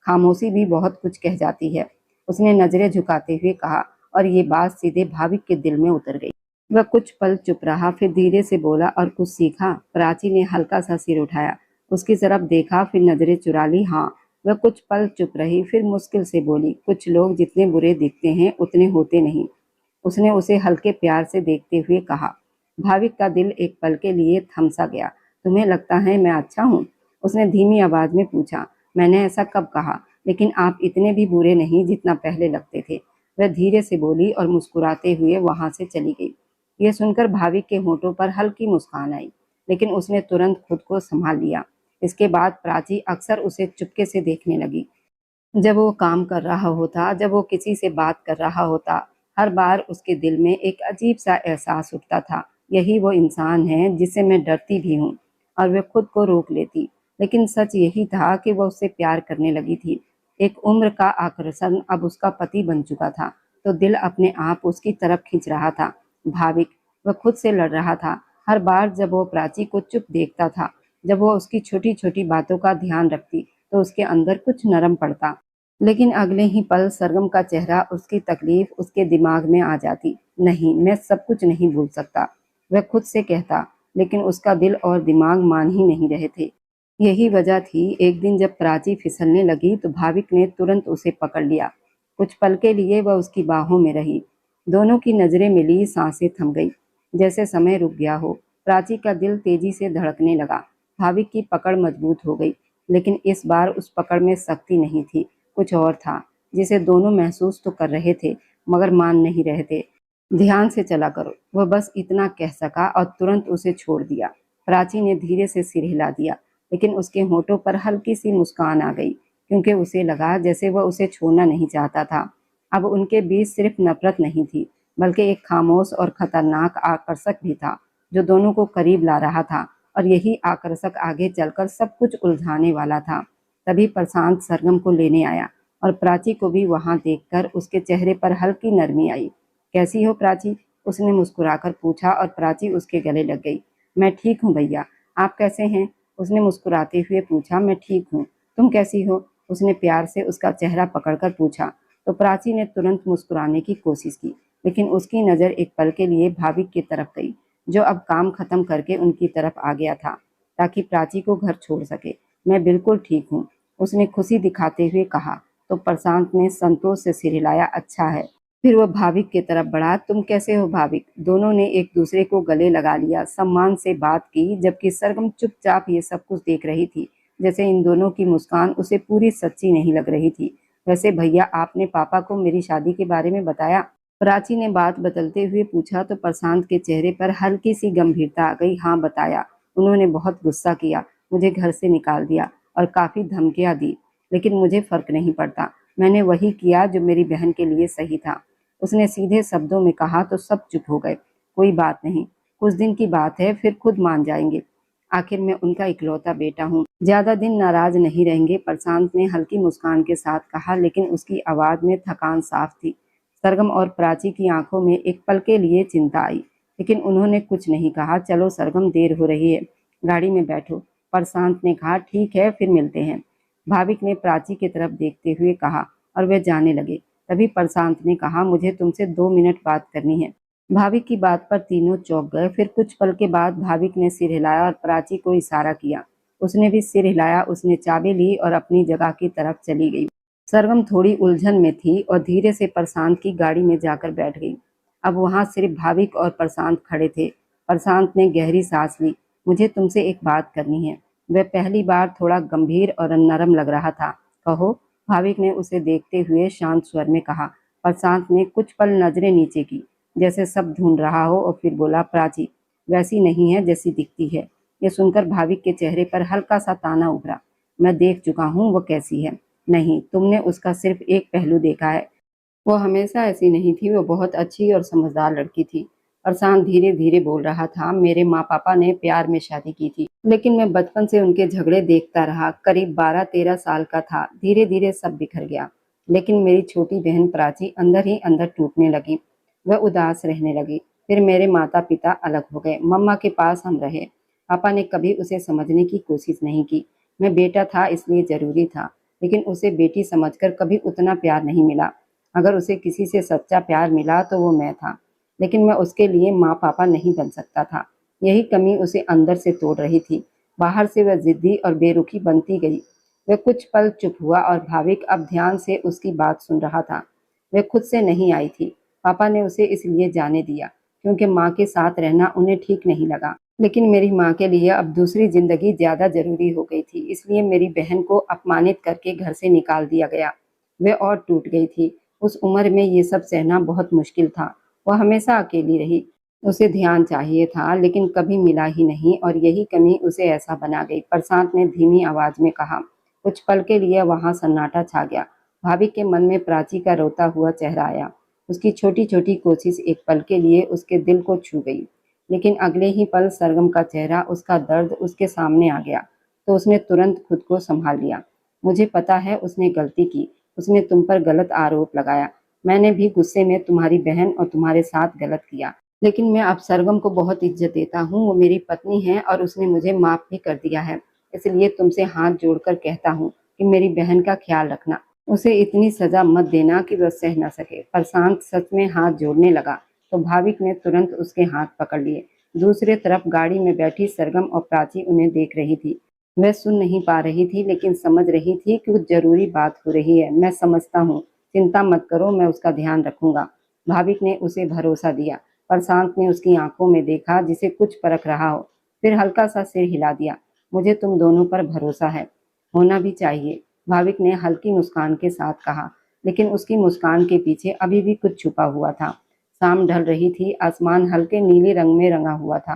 खामोशी भी बहुत कुछ कह जाती है, उसने नजरें झुकाते हुए कहा। और ये बात सीधे भाविक के दिल में उतर गई। वह कुछ पल चुप रहा, फिर धीरे से बोला, और कुछ सीखा? प्राची ने हल्का सा सिर उठाया, उसकी तरफ देखा, फिर नजरें चुरा ली। हाँ। वह कुछ पल चुप रही, फिर मुश्किल से बोली, कुछ लोग जितने बुरे दिखते हैं उतने होते नहीं। उसने उसे हल्के प्यार से देखते हुए कहा। भाविक का दिल एक पल के लिए थम सा गया। तुम्हें लगता है मैं अच्छा हूँ? उसने धीमी आवाज में पूछा। मैंने ऐसा कब कहा? लेकिन आप इतने भी बुरे नहीं जितना पहले लगते थे, वह धीरे से बोली और मुस्कुराते हुए वहां से चली गई। यह सुनकर भाविक के होठों पर हल्की मुस्कान आई, लेकिन उसने तुरंत खुद को संभाल लिया। इसके बाद प्राची अक्सर उसे चुपके से देखने लगी। जब वो काम कर रहा होता, जब वो किसी से बात कर रहा होता, हर बार उसके दिल में एक अजीब सा एहसास उठता था, यही वो इंसान है जिससे मैं डरती भी हूँ। और वह खुद को रोक लेती, लेकिन सच यही था कि वह उससे प्यार करने लगी थी। एक उम्र का आकर्षण अब उसका पति बन चुका था, तो दिल अपने आप उसकी तरफ खींच रहा था। भाविक, वह खुद से लड़ रहा था। हर बार जब वो प्राची को चुप देखता था, जब वो उसकी छोटी छोटी बातों का ध्यान रखती, तो उसके अंदर कुछ नरम पड़ता। लेकिन अगले ही पल सरगम का चेहरा, उसकी तकलीफ उसके दिमाग में आ जाती। नहीं, मैं सब कुछ नहीं भूल सकता, वह खुद से कहता, लेकिन उसका दिल और दिमाग मान ही नहीं रहे थे। यही वजह थी, एक दिन जब प्राची फिसलने लगी तो भाविक ने तुरंत उसे पकड़ लिया। कुछ पल के लिए वह उसकी बाहों में रही। दोनों की नजरें मिली, सांसें थम गई, जैसे समय रुक गया हो। प्राची का दिल तेजी से धड़कने लगा। भाविक की पकड़ मजबूत हो गई, लेकिन इस बार उस पकड़ में सख्ती नहीं थी, कुछ और था, जिसे दोनों महसूस तो कर रहे थे, मगर मान नहीं रहे थे। ध्यान से चला करो, वह बस इतना कह सका और तुरंत उसे छोड़ दिया। प्राची ने धीरे से सिर हिला दिया, लेकिन उसके होठों पर हल्की सी मुस्कान आ गई, क्योंकि उसे लगा जैसे वह उसे छोड़ना नहीं चाहता था। अब उनके बीच सिर्फ नफरत नहीं थी, बल्कि एक खामोश और खतरनाक आकर्षक भी था, जो दोनों को करीब ला रहा था। और यही आकर्षक आगे चलकर सब कुछ उलझाने वाला था। तभी प्रशांत सरगम को लेने आया, और प्राची को भी वहां देखकर उसके चेहरे पर हल्की नरमी आई। कैसी हो प्राची? उसने मुस्कुराकर पूछा, और प्राची उसके गले लग गई। मैं ठीक हूँ भैया, आप कैसे हैं? उसने मुस्कुराते हुए पूछा, मैं ठीक हूँ, तुम कैसी हो? उसने प्यार से उसका चेहरा पकड़कर पूछा। तो प्राची ने तुरंत मुस्कुराने की कोशिश की, लेकिन उसकी नज़र एक पल के लिए भाविक की तरफ गई, जो अब काम खत्म करके उनकी तरफ आ गया था, ताकि प्राची को घर छोड़ सके। मैं बिल्कुल ठीक हूँ, उसने खुशी दिखाते हुए कहा। तो प्रशांत ने संतोष से सिर हिलाया, अच्छा है। फिर वह भाविक की तरफ बढ़ा, तुम कैसे हो भाविक? दोनों ने एक दूसरे को गले लगा लिया, सम्मान से बात की, जबकि सरगम चुपचाप ये सब कुछ देख रही थी, जैसे इन दोनों की मुस्कान उसे पूरी सच्ची नहीं लग रही थी। वैसे भैया, आपने पापा को मेरी शादी के बारे में बताया? प्राची ने बात बदलते हुए पूछा। तो प्रशांत के चेहरे पर हल्की सी गंभीरता आ गई। हाँ बताया, उन्होंने बहुत गुस्सा किया, मुझे घर से निकाल दिया और काफी धमकियां दी, लेकिन मुझे फर्क नहीं पड़ता, मैंने वही किया जो मेरी बहन के लिए सही था, उसने सीधे शब्दों में कहा। तो सब चुप हो गए। कोई बात नहीं, कुछ दिन की बात है, फिर खुद मान जाएंगे, आखिर मैं उनका इकलौता बेटा हूँ, ज्यादा दिन नाराज नहीं रहेंगे, प्रशांत ने हल्की मुस्कान के साथ कहा, लेकिन उसकी आवाज में थकान साफ थी। सरगम और प्राची की आंखों में एक पल के लिए चिंता आई, लेकिन उन्होंने कुछ नहीं कहा। चलो सरगम, देर हो रही है, गाड़ी में बैठो, प्रशांत ने कहा। ठीक है, फिर मिलते हैं, भाविक ने प्राची की तरफ देखते हुए कहा, और वे जाने लगे। तभी प्रशांत ने कहा, मुझे तुमसे 2 मिनट बात करनी है। भाविक की बात पर तीनों चौंक गए। फिर कुछ पल के बाद भाविक ने सिर हिलाया और प्राची को इशारा किया। उसने भी सिर हिलाया। उसने चाबी ली और अपनी जगह की तरफ चली गई। सरगम थोड़ी उलझन में थी और धीरे से प्रशांत की गाड़ी में जाकर बैठ गई। अब वहां सिर्फ भाविक और प्रशांत खड़े थे। प्रशांत ने गहरी सांस ली। मुझे तुमसे एक बात करनी है। वह पहली बार थोड़ा गंभीर और नरम लग रहा था। कहो, भाविक ने उसे देखते हुए शांत स्वर में कहा। प्रशांत ने कुछ पल नजरें नीचे की, जैसे सब ढूंढ रहा हो, और फिर बोला, प्राची वैसी नहीं है जैसी दिखती है। ये सुनकर भाविक के चेहरे पर हल्का सा ताना उभरा। मैं देख चुका हूँ वो कैसी है। नहीं, तुमने उसका सिर्फ एक पहलू देखा है, वो हमेशा ऐसी नहीं थी, वो बहुत अच्छी और समझदार लड़की थी। प्रशांत धीरे धीरे बोल रहा था, मेरे माँ पापा ने प्यार में शादी की थी, लेकिन मैं बचपन से उनके झगड़े देखता रहा। करीब 12-13 साल का था, धीरे धीरे सब बिखर गया। लेकिन मेरी छोटी बहन प्राची अंदर ही अंदर टूटने लगी, वह उदास रहने लगी। फिर मेरे माता पिता अलग हो गए, मम्मा के पास हम रहे। पापा ने कभी उसे समझने की कोशिश नहीं की। मैं बेटा था इसलिए जरूरी था, लेकिन उसे बेटी समझकर कभी उतना प्यार नहीं मिला। अगर उसे किसी से सच्चा प्यार मिला तो वो मैं था, लेकिन मैं उसके लिए माँ पापा नहीं बन सकता था। यही कमी उसे अंदर से तोड़ रही थी। बाहर से वह जिद्दी और बेरुखी बनती गई। वह कुछ पल चुप हुआ और भाविक अब ध्यान से उसकी बात सुन रहा था। वह खुद से नहीं आई थी, पापा ने उसे इसलिए जाने दिया क्योंकि माँ के साथ रहना उन्हें ठीक नहीं लगा। लेकिन मेरी माँ के लिए अब दूसरी जिंदगी ज्यादा जरूरी हो गई थी, इसलिए मेरी बहन को अपमानित करके घर से निकाल दिया गया। वह और टूट गई थी। उस उम्र में ये सब सहना बहुत मुश्किल था। वह हमेशा अकेली रही। उसे ध्यान चाहिए था, लेकिन कभी मिला ही नहीं, और यही कमी उसे ऐसा बना गई। प्रशांत ने धीमी आवाज में कहा। कुछ पल के लिए वहां सन्नाटा छा गया। भाभी के मन में प्राची का रोता हुआ चेहरा आया। उसकी छोटी छोटी कोशिश एक पल के लिए उसके दिल को छू गई, लेकिन अगले ही पल सरगम का चेहरा, उसका दर्द उसके सामने आ गया। तो उसने तुरंत खुद को संभाल लिया। मुझे पता है उसने गलती की, उसने तुम पर गलत आरोप लगाया। मैंने भी गुस्से में तुम्हारी बहन और तुम्हारे साथ गलत किया, लेकिन मैं अब सरगम को बहुत इज्जत देता हूँ। वो मेरी पत्नी है और उसने मुझे माफ भी कर दिया है। इसलिए तुमसे हाथ जोड़कर कहता हूँ कि मेरी बहन का ख्याल रखना, उसे इतनी सजा मत देना कि वह सह न सके। प्रशांत सच में हाथ जोड़ने लगा तो भाविक ने तुरंत उसके हाथ पकड़ लिए। दूसरी तरफ गाड़ी में बैठी सरगम और प्राची उन्हें देख रही थी। वह सुन नहीं पा रही थी, लेकिन समझ रही थी कि कुछ जरूरी बात हो रही है। मैं समझता हूँ, चिंता मत करो, मैं उसका ध्यान रखूंगा, भाविक ने उसे भरोसा दिया। प्रशांत ने उसकी आंखों में देखा, जिसे कुछ परख रहा हो, फिर हल्का सा सिर हिला दिया। मुझे तुम दोनों पर भरोसा है, होना भी चाहिए, भाविक ने हल्की मुस्कान के साथ कहा। लेकिन उसकी मुस्कान के पीछे अभी भी कुछ छुपा हुआ था। शाम ढल रही थी, आसमान हल्के नीले रंग में रंगा हुआ था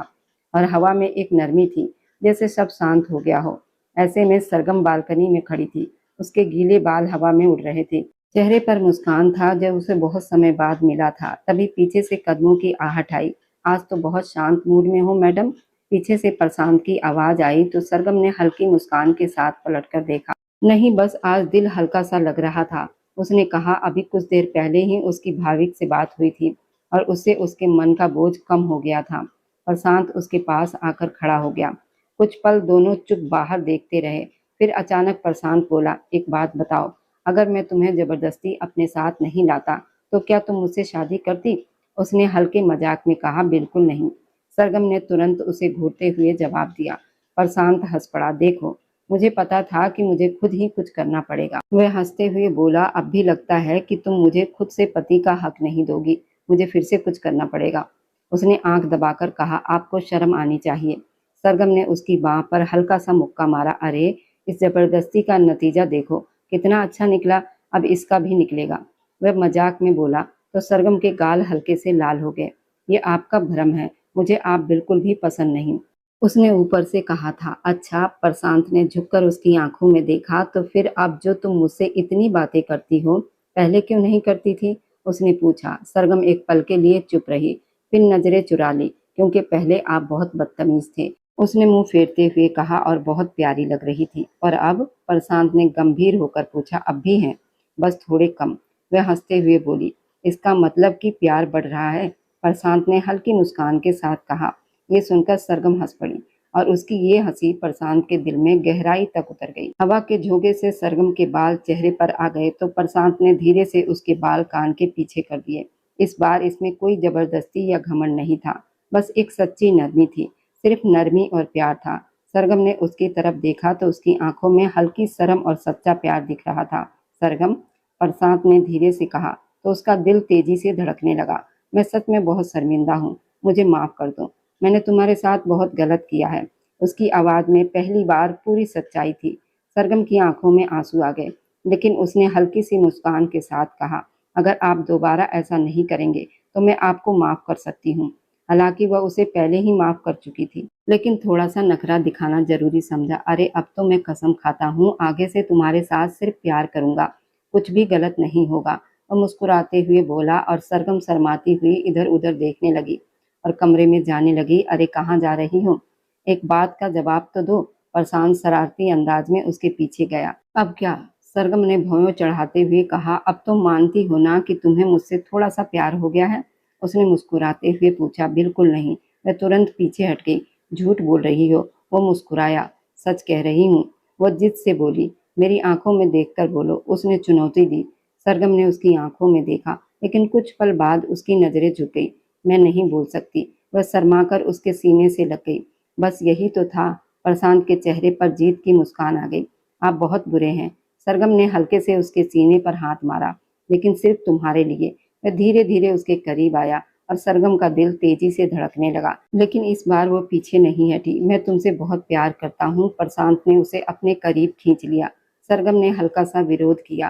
और हवा में एक नरमी थी, जैसे सब शांत हो गया हो। ऐसे में सरगम बालकनी में खड़ी थी। उसके गीले बाल हवा में उड़ रहे थे, चेहरे पर मुस्कान था जब उसे बहुत समय बाद मिला था। तभी पीछे से कदमों की आहट आई। आज तो बहुत शांत मूड में हो मैडम, पीछे से प्रशांत की आवाज आई। तो सरगम ने हल्की मुस्कान के साथ पलटकर देखा। नहीं, बस आज दिल हल्का सा लग रहा था, उसने कहा। अभी कुछ देर पहले ही उसकी भाविक से बात हुई थी और उससे उसके मन का बोझ कम हो गया था। प्रशांत उसके पास आकर खड़ा हो गया। कुछ पल दोनों चुप बाहर देखते रहे। फिर अचानक प्रशांत बोला, एक बात बताओ, अगर मैं तुम्हें जबरदस्ती अपने साथ नहीं लाता तो क्या तुम मुझसे शादी करती? उसने हल्के मजाक में कहा, बिल्कुल नहीं। सरगम ने तुरंत उसे घूरते हुए जवाब दिया। प्रशांत हंस पड़ा, देखो मुझे पता था कि मुझे खुद ही कुछ करना पड़ेगा। वह हंसते हुए बोला, अब भी लगता है कि तुम मुझे खुद से पति का हक नहीं दोगी, मुझे फिर से कुछ करना पड़ेगा। उसने आंख दबाकर कहा, आपको शर्म आनी चाहिए। सरगम ने उसकी बाह पर हल्का सा मुक्का मारा, अरे इस जबरदस्ती का नतीजा देखो कितना अच्छा निकला, अब इसका भी निकलेगा। वह मजाक में बोला तो सरगम के गाल हल्के से लाल हो गए। ये आपका भ्रम है, मुझे आप बिल्कुल भी पसंद नहीं, उसने ऊपर से कहा था। अच्छा, प्रशांत ने झुककर उसकी आंखों में देखा, तो फिर अब जो तुम मुझसे इतनी बातें करती हो पहले क्यों नहीं करती थी? उसने पूछा। सरगम एक पल के लिए चुप रही, फिर नजरें चुरा ली, क्योंकि पहले आप बहुत बदतमीज थे, उसने मुंह फेरते हुए कहा, और बहुत प्यारी लग रही थी। और अब? प्रशांत ने गंभीर होकर पूछा। अब भी हैं, बस थोड़े कम। वह हंसते हुए बोली, इसका मतलब कि प्यार बढ़ रहा है? प्रशांत ने हल्की मुस्कान के साथ कहा। ये सुनकर सरगम हंस पड़ी, और उसकी ये हंसी प्रशांत के दिल में गहराई तक उतर गई। हवा के झोंके से सरगम के बाल चेहरे पर आ गए तो प्रशांत ने धीरे से उसके बाल कान के पीछे कर दिए। इस बार इसमें कोई जबरदस्ती या घमंड नहीं था, बस एक सच्ची नरमी थी, सिर्फ नरमी और प्यार था। सरगम ने उसकी तरफ देखा तो उसकी आंखों में हल्की शर्म और सच्चा प्यार दिख रहा था। सरगम, प्रशांत ने धीरे से कहा, तो उसका दिल तेजी से धड़कने लगा। मैं सच में बहुत शर्मिंदा हूँ, मुझे माफ कर दो, मैंने तुम्हारे साथ बहुत गलत किया है। उसकी आवाज में पहली बार पूरी सच्चाई थी। सरगम की आंखों में आंसू आ गए, लेकिन उसने हल्की सी मुस्कान के साथ कहा, अगर आप दोबारा ऐसा नहीं करेंगे तो मैं आपको माफ कर सकती हूँ। हालांकि वह उसे पहले ही माफ कर चुकी थी, लेकिन थोड़ा सा नखरा दिखाना जरूरी समझा। अरे अब तो मैं कसम खाता हूँ आगे से तुम्हारे साथ सिर्फ प्यार करूंगा, कुछ भी गलत नहीं होगा। वह मुस्कुराते हुए बोला, और सरगम शर्माती हुई इधर उधर देखने लगी और कमरे में जाने लगी। अरे कहाँ जा रही हो, एक बात का जवाब तो दो। प्रशांत शरारती अंदाज में उसके पीछे गया। अब क्या? सरगम ने भौं चढ़ाते हुए कहा, अब तो मानती हो ना कि तुम्हें मुझसे थोड़ा सा प्यार हो गया है? उसने मुस्कुराते हुए पूछा। बिल्कुल नहीं। वह तुरंत पीछे हट गई। झूठ बोल रही हो, वो मुस्कुराया। सच कह रही हूँ, वो जिद से बोली। मेरी आंखों में देखकर बोलो, उसने चुनौती दी। सरगम ने उसकी आंखों में देखा, लेकिन कुछ पल बाद उसकी नजरें झुक गई। मैं नहीं बोल सकती, वह शर्माकर उसके सीने से लग गई। बस यही तो था। प्रशांत के चेहरे पर जीत की मुस्कान आ गई। आप बहुत बुरे हैं। सरगम ने हल्के से उसके सीने पर हाथ मारा, लेकिन सिर्फ तुम्हारे लिए। वह धीरे धीरे उसके करीब आया और सरगम का दिल तेजी से धड़कने लगा, लेकिन इस बार वो पीछे नहीं हटी। मैं तुमसे बहुत प्यार करता हूँ। प्रशांत ने उसे अपने करीब खींच लिया। सरगम ने हल्का सा विरोध किया,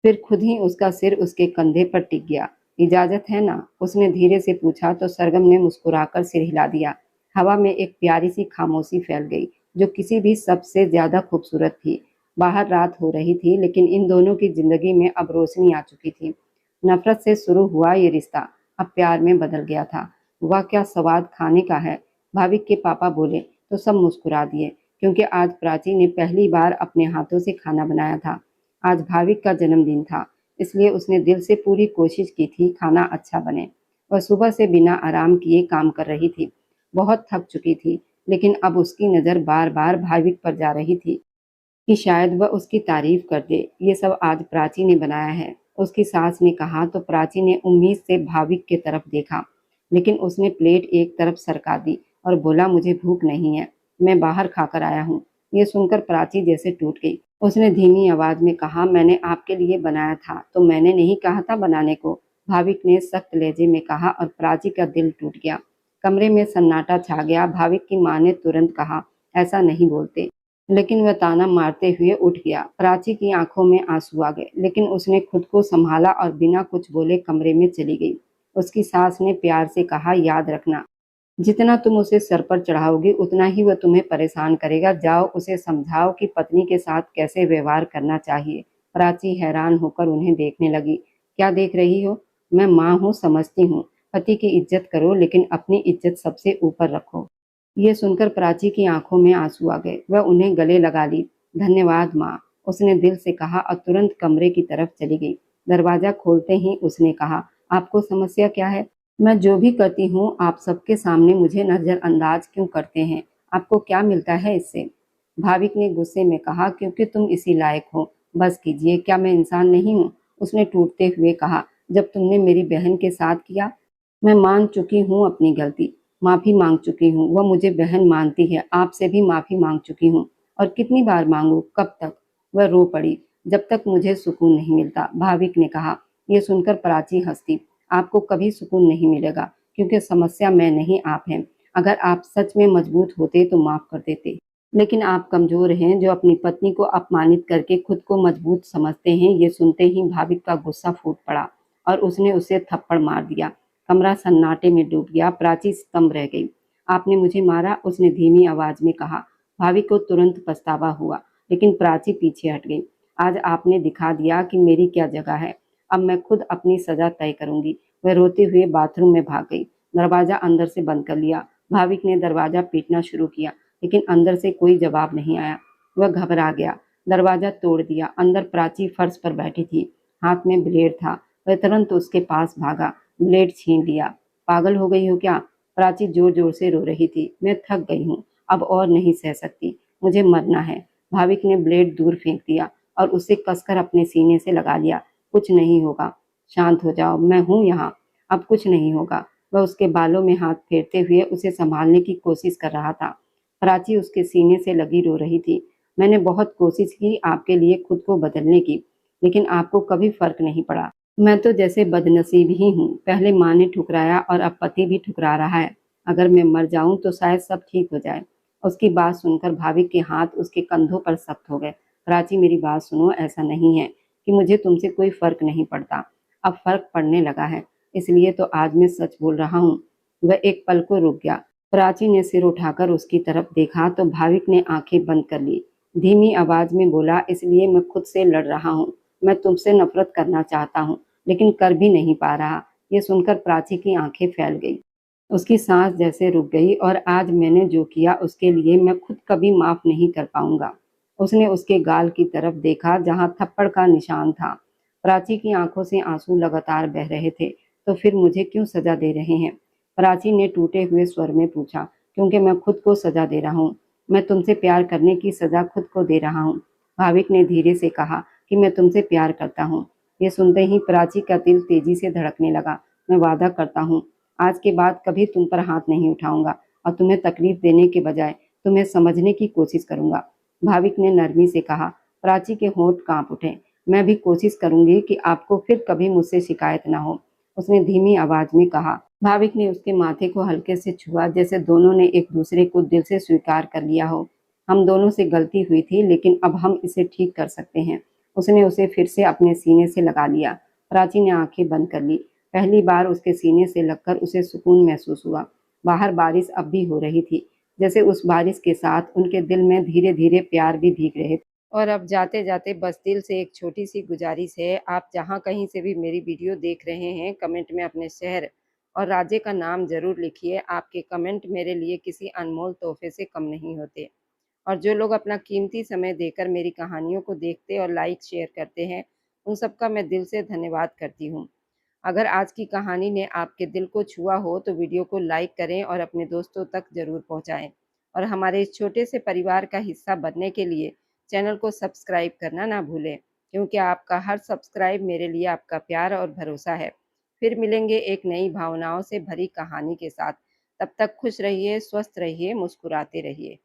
फिर खुद ही उसका सिर उसके कंधे पर टिक गया। इजाजत है ना, उसने धीरे से पूछा तो सरगम ने मुस्कुराकर सिर हिला दिया। हवा में एक प्यारी सी खामोशी फैल गई, जो किसी भी शब्द से ज्यादा खूबसूरत थी। बाहर रात हो रही थी, लेकिन इन दोनों की जिंदगी में अब रोशनी आ चुकी थी। नफरत से शुरू हुआ ये रिश्ता अब प्यार में बदल गया था। वह क्या स्वाद खाने का है, भाविक के पापा बोले तो सब मुस्कुरा दिए, क्योंकि आज प्राची ने पहली बार अपने हाथों से खाना बनाया था। आज भाविक का जन्मदिन था, इसलिए उसने दिल से पूरी कोशिश की थी खाना अच्छा बने। वह सुबह से बिना आराम किए काम कर रही थी, बहुत थक चुकी थी, लेकिन अब उसकी नज़र बार बार भाविक पर जा रही थी कि शायद वह उसकी तारीफ कर दे। ये सब आज प्राची ने बनाया है, उसकी सास ने कहा तो प्राची ने उम्मीद से भाविक की तरफ देखा, लेकिन उसने प्लेट एक तरफ सरका दी और बोला, मुझे भूख नहीं है, मैं बाहर खाकर आया हूँ। ये सुनकर प्राची जैसे टूट गई। उसने धीमी आवाज में कहा, मैंने आपके लिए बनाया था, तो मैंने नहीं कहा था बनाने को? भाविक ने सख्त लहजे में कहा, और प्राची का दिल टूट गया। कमरे में सन्नाटा छा गया। भाविक की माँ ने तुरंत कहा, ऐसा नहीं बोलते, लेकिन वह ताना मारते हुए उठ गया। प्राची की आंखों में आंसू आ गए, लेकिन उसने खुद को संभाला और बिना कुछ बोले कमरे में चली गई। उसकी सास ने प्यार से कहा, याद रखना, जितना तुम उसे सर पर चढ़ाओगी उतना ही वह तुम्हें परेशान करेगा। जाओ उसे समझाओ कि पत्नी के साथ कैसे व्यवहार करना चाहिए। प्राची हैरान होकर उन्हें देखने लगी। क्या देख रही हो? मैं माँ हूँ, समझती हूँ। पति की इज्जत करो, लेकिन अपनी इज्जत सबसे ऊपर रखो। ये सुनकर प्राची की आंखों में आंसू आ गए। वह उन्हें गले लगा ली। धन्यवाद माँ, उसने दिल से कहा और तुरंत कमरे की तरफ चली गई। दरवाजा खोलते ही उसने कहा, आपको समस्या क्या है? मैं जो भी करती हूँ आप सबके सामने मुझे नजरअंदाज क्यों करते हैं? आपको क्या मिलता है इससे? भाविक ने गुस्से में कहा, क्योंकि तुम इसी लायक हो। बस कीजिए, क्या मैं इंसान नहीं हूँ? उसने टूटते हुए कहा, जब तुमने मेरी बहन के साथ किया। मैं मान चुकी हूँ अपनी गलती, माफी मांग चुकी हूँ। वह मुझे बहन मानती है, आपसे भी माफी मांग चुकी हूँ। और कितनी बार मांगू, कब तक? वह रो पड़ी। जब तक मुझे सुकून नहीं मिलता, भाविक ने कहा। यह सुनकर प्राची हंसी। आपको कभी सुकून नहीं मिलेगा, क्योंकि समस्या मैं नहीं, आप हैं। अगर आप सच में मजबूत होते तो माफ कर देते, लेकिन आप कमजोर हैं, जो अपनी पत्नी को अपमानित करके खुद को मजबूत समझते हैं। ये सुनते ही भाविक का गुस्सा फूट पड़ा और उसने उसे थप्पड़ मार दिया। कमरा सन्नाटे में डूब गया। प्राची स्तंभ रह गई। आपने मुझे मारा, उसने धीमी आवाज में कहा। भाविक को तुरंत पछतावा हुआ, लेकिन प्राची पीछे हट गई। आज आपने दिखा दिया कि मेरी क्या जगह है। अब मैं खुद अपनी सजा तय करूंगी। वह रोते हुए बाथरूम में भाग गई। दरवाजा अंदर से बंद कर लिया। भाविक ने दरवाजा पीटना शुरू किया, लेकिन अंदर से कोई जवाब नहीं आया। वह घबरा गया। दरवाजा तोड़ दिया। अंदर प्राची फर्श पर बैठी थी। हाथ में ब्लेड था। वह तुरंत उसके पास भागा। ब्लेड छीन लिया। पागल हो गई हो क्या? प्राची जोर जोर से रो रही थी। मैं थक गई हूँ, अब और नहीं सह सकती, मुझे मरना है। भाविक ने ब्लेड दूर फेंक दिया और उसे कसकर अपने सीने से लगा लिया। कुछ नहीं होगा, शांत हो जाओ, मैं हूं यहाँ। अब कुछ नहीं होगा। वह उसके बालों में हाथ फेरते हुए उसे संभालने की कोशिश कर रहा था। प्राची उसके सीने से लगी रो रही थी। मैंने बहुत कोशिश की आपके लिए खुद को बदलने की, लेकिन आपको कभी फर्क नहीं पड़ा। मैं तो जैसे बदनसीब ही हूँ। पहले माँ ने ठुकराया और अब पति भी ठुकरा रहा है। अगर मैं मर जाऊं तो शायद सब ठीक हो जाए। उसकी बात सुनकर भाविक के हाथ उसके कंधों पर सख्त हो गए। प्राची, मेरी बात सुनो। ऐसा नहीं है कि मुझे तुमसे कोई फर्क नहीं पड़ता। अब फर्क पड़ने लगा है, इसलिए तो आज मैं सच बोल रहा हूँ। वह एक पल को रुक गया। प्राची ने सिर उठाकर उसकी तरफ देखा तो भाविक ने आंखें बंद कर ली। धीमी आवाज में बोला, इसलिए मैं खुद से लड़ रहा हूँ। मैं तुमसे नफरत करना चाहता हूँ, लेकिन कर भी नहीं पा रहा। ये सुनकर प्राची की आंखें फैल गई। उसकी सांस जैसे रुक गई। और आज मैंने जो किया उसके लिए मैं खुद कभी माफ नहीं कर पाऊंगा। उसने उसके गाल की तरफ देखा, जहां थप्पड़ का निशान था। प्राची की आंखों से आंसू लगातार बह रहे थे। तो फिर मुझे क्यों सजा दे रहे हैं? प्राची ने टूटे हुए स्वर में पूछा। क्योंकि मैं खुद को सजा दे रहा हूँ। मैं तुमसे प्यार करने की सजा खुद को दे रहा हूँ। भाविक ने धीरे से कहा कि मैं तुमसे प्यार करता हूँ। ये सुनते ही प्राची का दिल तेजी से धड़कने लगा। मैं वादा करता हूँ, आज के बाद कभी तुम पर हाथ नहीं उठाऊंगा और तुम्हें तकलीफ देने के बजाय तुम्हें समझने की कोशिश करूंगा। भाविक ने नरमी से कहा। प्राची के होंठ कांप उठे। मैं भी कोशिश करूंगी कि आपको फिर कभी मुझसे शिकायत ना हो, उसने धीमी आवाज में कहा। भाविक ने उसके माथे को हल्के से छुआ, जैसे दोनों ने एक दूसरे को दिल से स्वीकार कर लिया हो। हम दोनों से गलती हुई थी, लेकिन अब हम इसे ठीक कर सकते हैं। उसने उसे फिर से अपने सीने से लगा लिया। प्राची ने आंखें बंद कर ली। पहली बार उसके सीने से लगकर उसे सुकून महसूस हुआ। बाहर बारिश अब भी हो रही थी, जैसे उस बारिश के साथ उनके दिल में धीरे धीरे प्यार भी भीग रहे थे। और अब जाते जाते बस दिल से एक छोटी सी गुजारिश है। आप जहाँ कहीं से भी मेरी वीडियो देख रहे हैं, कमेंट में अपने शहर और राज्य का नाम जरूर लिखिए। आपके कमेंट मेरे लिए किसी अनमोल तोहफे से कम नहीं होते। और जो लोग अपना कीमती समय देकर मेरी कहानियों को देखते और लाइक शेयर करते हैं, उन सबका मैं दिल से धन्यवाद करती हूँ। अगर आज की कहानी ने आपके दिल को छुआ हो तो वीडियो को लाइक करें और अपने दोस्तों तक ज़रूर पहुँचाएँ। और हमारे इस छोटे से परिवार का हिस्सा बनने के लिए चैनल को सब्सक्राइब करना ना भूलें, क्योंकि आपका हर सब्सक्राइब मेरे लिए आपका प्यार और भरोसा है। फिर मिलेंगे एक नई भावनाओं से भरी कहानी के साथ। तब तक खुश रहिए, स्वस्थ रहिए, मुस्कुराते रहिए।